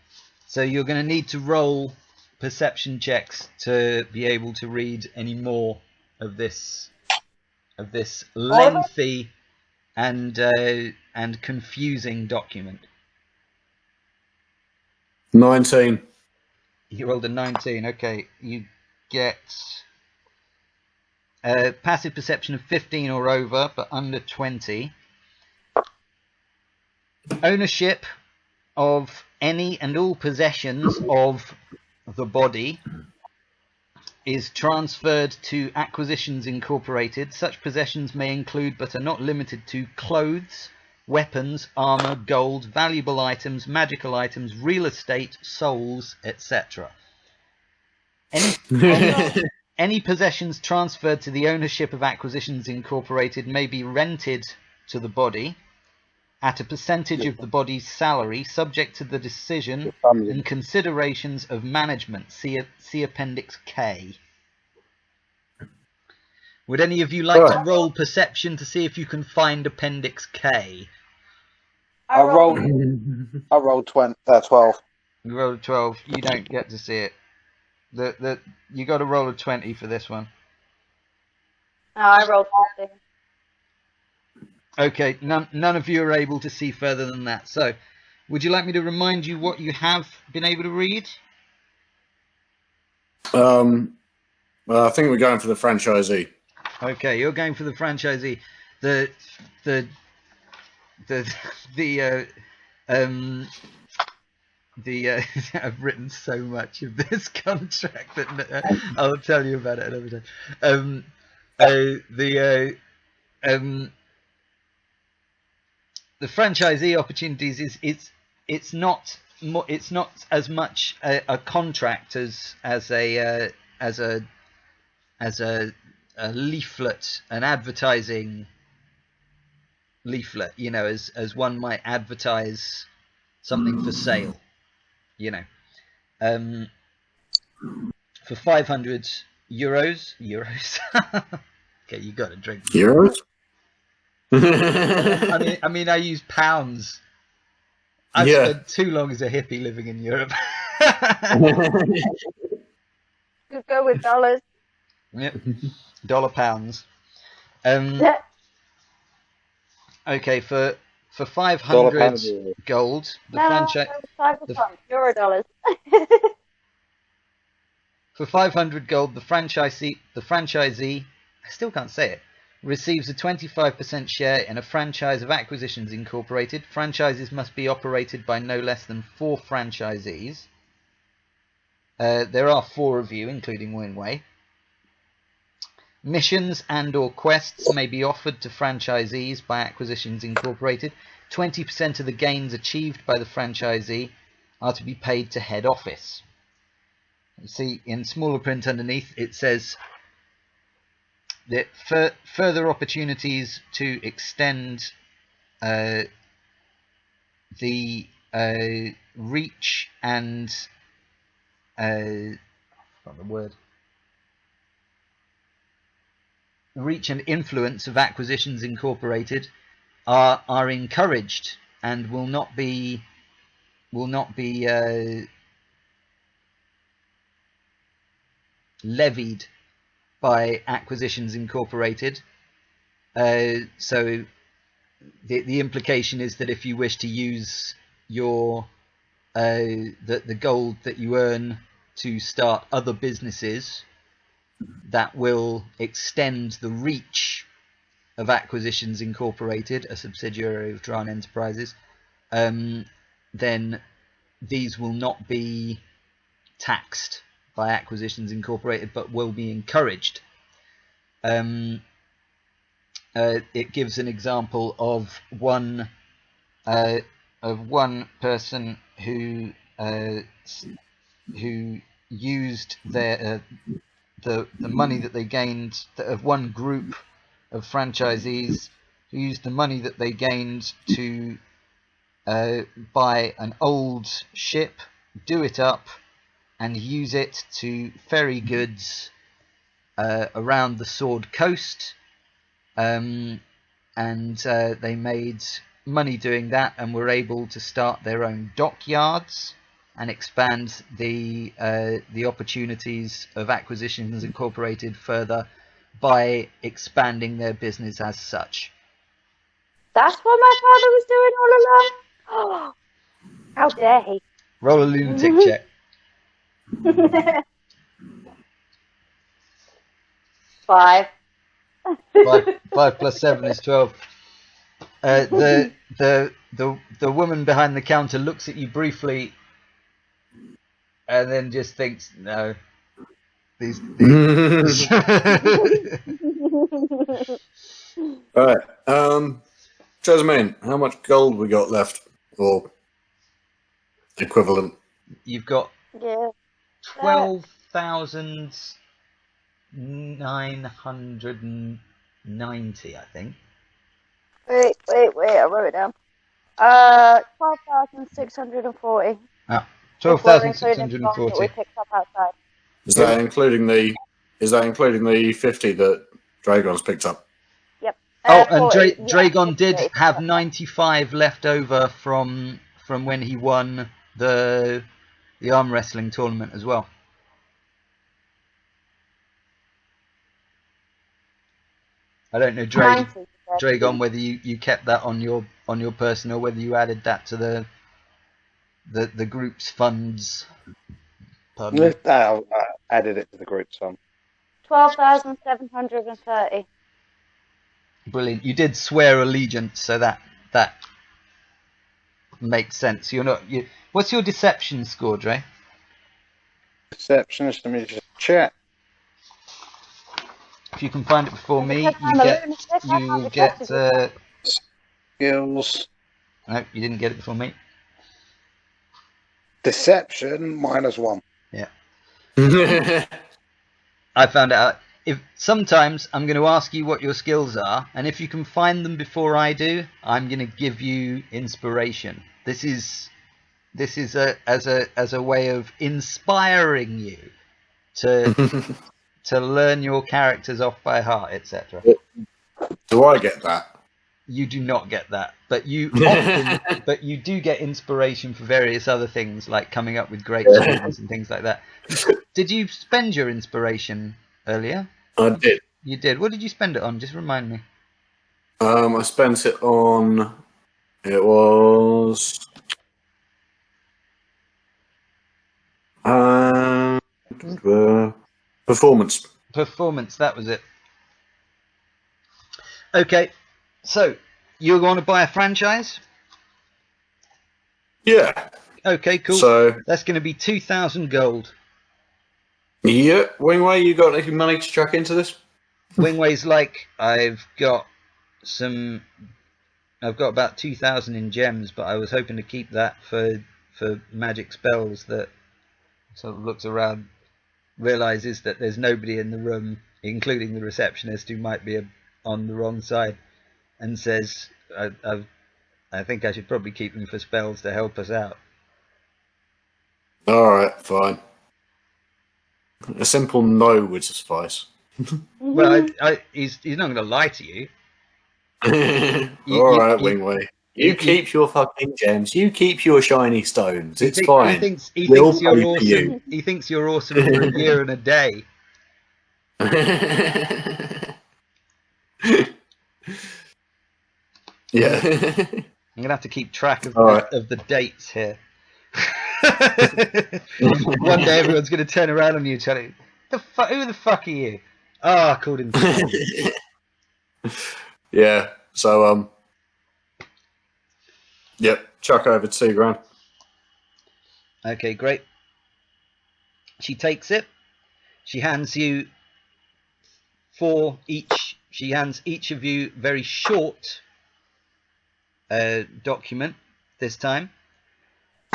So you're going to need to roll perception checks to be able to read any more of this lengthy and confusing document.
19.
You rolled a 19. Okay, you get passive perception of 15 or over, but under 20. Ownership of any and all possessions of the body is transferred to Acquisitions Incorporated, such possessions may include but are not limited to clothes, weapons, armor, gold, valuable items, magical items, real estate, souls, etc. Any possessions transferred to the ownership of Acquisitions Incorporated may be rented to the body at a percentage of the body's salary, subject to the decision and considerations of management. See Appendix K. Would any of you like to roll perception to see if you can find Appendix K?
I rolled 12.
You rolled a 12. You don't get to see it. You got to roll a 20 for this one.
No, I rolled 15.
Okay, none of you are able to see further than that. So, would you like me to remind you what you have been able to read?
Well, I think we're going for the franchisee.
Okay, you're going for the franchisee. I've written so much of this contract that I'll tell you about it another time. The franchisee opportunities it's not as much a contract as a leaflet, an advertising leaflet, you know, as one might advertise something for sale, you know. For 500 euros. Okay, you got to drink.
Euros?
I mean, I use pounds. I've spent too long as a hippie living in Europe.
Could go with dollars.
Yep. Pounds. Okay, for 500 gold, the franchise.
Euro-dollars.
For 500 gold, the franchisee, I still can't say it, receives a 25% share in a franchise of Acquisitions Incorporated. Franchises must be operated by no less than 4 franchisees. There are 4 of you, including Winway. Missions and or quests may be offered to franchisees by Acquisitions Incorporated. 20% of the gains achieved by the franchisee are to be paid to head office. You see, in smaller print underneath, it says that further opportunities to extend the reach and reach and influence of Acquisitions Incorporated are encouraged and will not be levied by Acquisitions Incorporated. So the implication is that if you wish to use your the gold that you earn to start other businesses that will extend the reach of Acquisitions Incorporated, a subsidiary of Dran Enterprises, then these will not be taxed by Acquisitions Incorporated, but will be encouraged. It gives an example of one person who used their the money that they gained, of one group of franchisees who used the money that they gained to buy an old ship, do it up, and use it to ferry goods around the Sword Coast, and they made money doing that and were able to start their own dockyards and expand the opportunities of Acquisitions Incorporated further by expanding their business as such.
That's what my father was doing all along? Oh, how dare he?
Roll a lunatic check.
5.
5 plus 7 is 12. The woman behind the counter looks at you briefly and then just thinks, no, these.
Alright. Jasmine, how much gold we got left? Or equivalent?
You've got
Yeah.
12,990, I think.
Wait, I wrote it down. 12,640.
Ah,
If we're including the gold that
12,640.
we picked up outside.
Is that including the 50 that Dragon's picked up?
Yep.
Oh, and
40,
Dragon
yeah,
did
50.
have 95 left over from when he won the arm wrestling tournament as well. I don't know,
90.
Dragon, whether you kept that on your person or whether you added that to the group's funds. Pardon me.
I added it to the group sum.
12,730.
Brilliant. You did swear allegiance, so that makes sense. You're not. What's your deception score, Dre?
Deception, let me just check.
If you can find it before me,
Because I'm a lunatic, I
you
can't
will
be
get.
trusted with
Skills.
No, you didn't get it before me.
Deception -1.
Yeah. I found out. If sometimes I'm going to ask you what your skills are, and if you can find them before I do, I'm going to give you inspiration. This is as a way of inspiring you to learn your characters off by heart, etc.
Do I get that?
You do not get that, but you often, but you do get inspiration for various other things, like coming up with great stories and things like that. Did you spend your inspiration earlier?
I did.
You did. What did you spend it on? Just remind me.
I spent it on. It was. Performance.
Performance. That was it. Okay, so you're going to buy a franchise?
Yeah.
Okay, cool.
So
that's going to be 2,000 gold.
Yeah, Wingway, you got any money to chuck into this?
Wingway's like, I've got about 2,000 in gems, but I was hoping to keep that for magic spells. That sort of looks around, realizes that there's nobody in the room, including the receptionist, who might be on the wrong side, and says, I think I should probably keep them for spells to help us out.
Alright, fine. A simple no would suffice.
Well, he's not going to lie to you.
Alright, Wingway. You keep your fucking gems. You keep your shiny stones. It's fine.
He thinks
We'll
you're
pay for
awesome.
you.
He thinks you're awesome for a year and a day.
Yeah.
I'm gonna have to keep track of the dates here. One day everyone's gonna turn around on you, telling who the fuck are you? Oh, I called him.
Yeah. So yep. Chuck over $2,000.
Okay, great. She takes it. She hands you four each. She hands each of you very short document this time.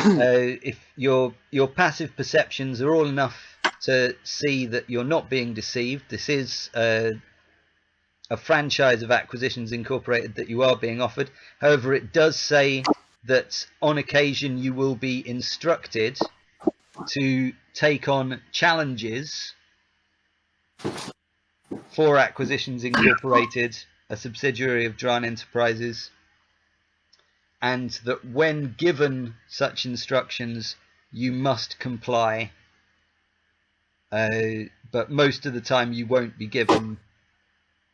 If your passive perceptions are all enough to see that you're not being deceived, this is a franchise of Acquisitions Incorporated that you are being offered. However, it does say that on occasion you will be instructed to take on challenges for Acquisitions Incorporated, a subsidiary of Dran Enterprises, and that when given such instructions you must comply, but most of the time you won't be given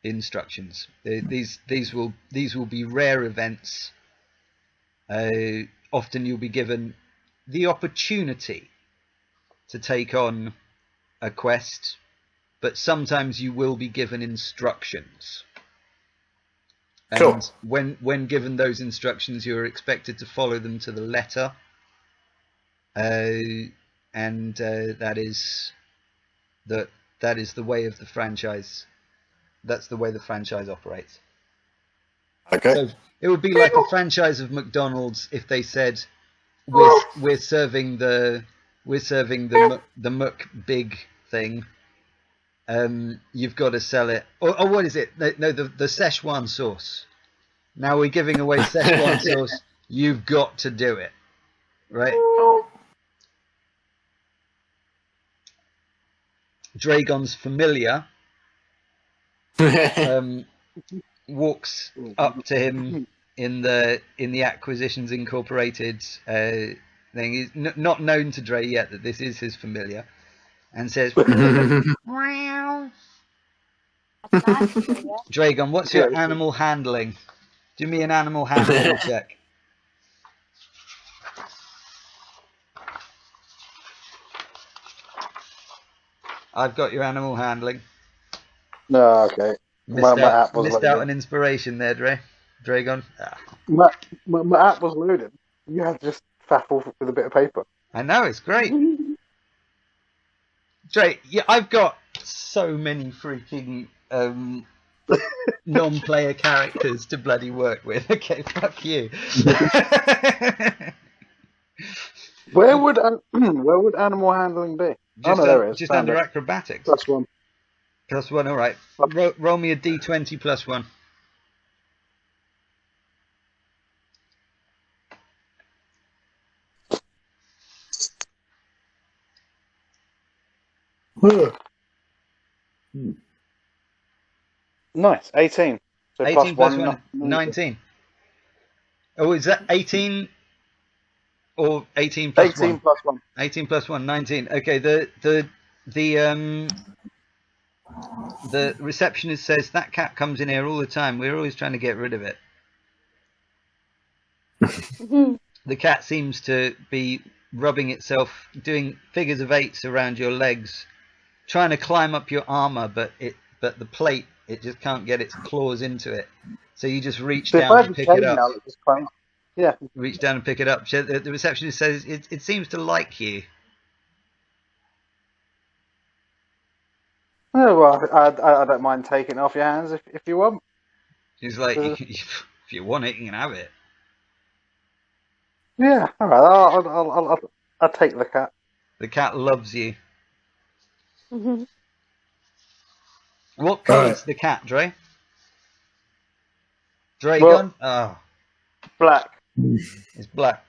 instructions. These will be rare events. Often you'll be given the opportunity to take on a quest, but sometimes you will be given instructions. And
cool.
when given those instructions, you're expected to follow them to the letter. And and that is the way of the franchise. That's the way the franchise operates.
Okay.
So it would be like a franchise of McDonald's if they said we're serving the Mc Big thing. You've got to sell it. Or what is it? No, the Szechuan sauce. Now we're giving away Szechuan sauce. You've got to do it, right? Dragon's familiar walks up to him in the Acquisitions Incorporated thing. He's not known to Dre yet that this is his familiar, and says, "Meow." Dragon, what's your animal handling? Do me an animal handling check. I've got your animal handling.
No, okay.
Missed out
loaded.
an inspiration there, Dragon. Ah.
My app was loaded. You had to just faffle with a bit of paper.
I know, it's great. Dre, yeah, I've got so many freaking non-player characters to bloody work with. Okay, fuck you.
Where would animal handling be? There it is.
Just
Found
under
it.
acrobatics.
+1.
+1, all right. Roll me a d20 +1.
Nice, 18. So
18 plus
+1,
1, 19. Oh, is that 18 or 18 plus
18
1?
plus 1.
18 plus 1, 19. Okay, the receptionist says that cat comes in here all the time. We're always trying to get rid of it. The cat seems to be rubbing itself, doing figures of 8s around your legs, trying to climb up your armor, but the plate, it just can't get its claws into it. So you just reach down and pick it up.
Yeah.
Reach down and pick it up. So the receptionist says it seems to like you.
Oh, well, I don't mind taking it off your hands if you want.
She's like, if you want it, you can have it.
Yeah, all right. I'll take the cat.
The cat loves you.
Mm-hmm.
What colour's the cat, Dre? Dragon?
Well,
Oh,
black.
it's black.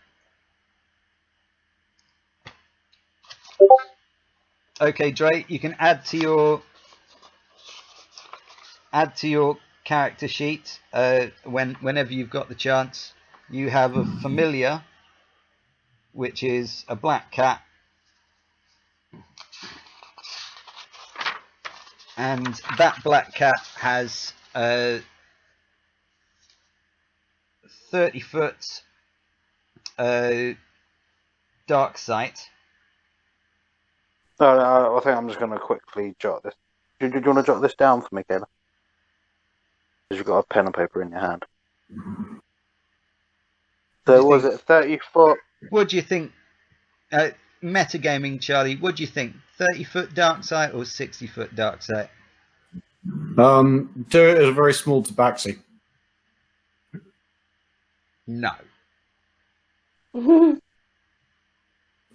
Okay, Dre, you can add to your character sheet whenever you've got the chance. You have a familiar, which is a black cat, and that black cat has 30-foot dark sight.
I think I'm just going to quickly jot this. Do you want to jot this down for me, Kayla? Because you've got a pen and paper in your hand. So was it 30 foot?
What do you think? Metagaming, Charlie. What do you think? 30-foot dark sight or 60-foot dark sight?
Do it as a very small tabaxi.
No.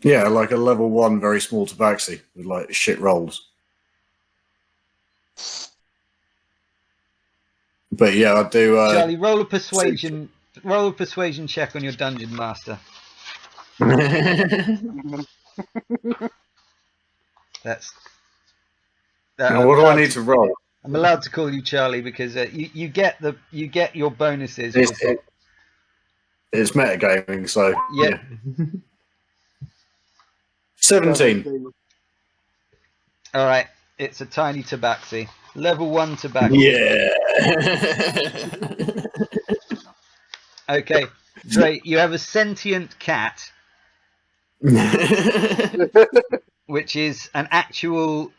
Yeah, like a level 1 very small tabaxi with like shit rolls. But yeah, I do.
Charlie, roll a persuasion check on your dungeon master. That's.
Now, what do I need to roll?
I'm allowed to call you Charlie because you get your bonuses.
It's metagaming, so
yeah.
17.
All right, it's a tiny tabaxi, level 1 tabaxi.
Yeah.
Okay, Dre, you have a sentient cat, which is an actual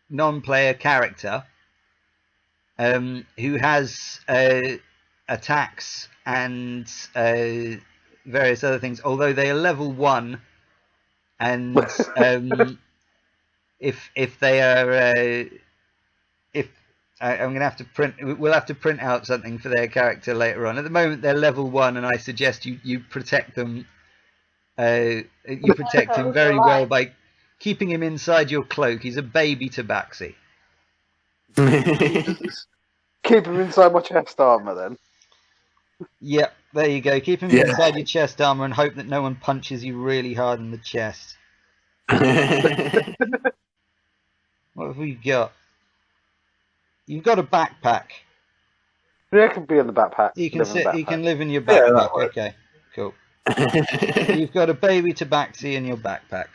non-player character who has attacks and various other things. Although they are level 1, and if they are if I'm gonna have to we'll have to print out something for their character later on. At the moment they're level 1, and I suggest you protect them. You protect him very well by keeping him inside your cloak. He's a baby tabaxi.
Keep him inside my chest armor then.
Yep, there you go. Keep him inside your chest armor and hope that no one punches you really hard in the chest. What have we got? You've got a backpack.
Yeah, it can be in the backpack.
You can live in your backpack.
Yeah,
okay, cool. You've got a baby tabaxi in your backpack.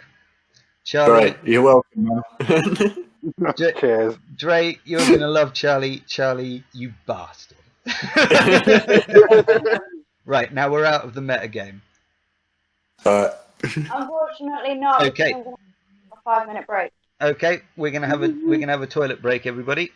Charlie,
Great, you're welcome, man.
Cheers.
Dre, you're gonna love Charlie. Charlie, you bastard. Right, now we're out of the metagame.
Unfortunately not.
Okay.
I'm gonna have a 5-minute break.
Okay, we're gonna have a toilet break, everybody.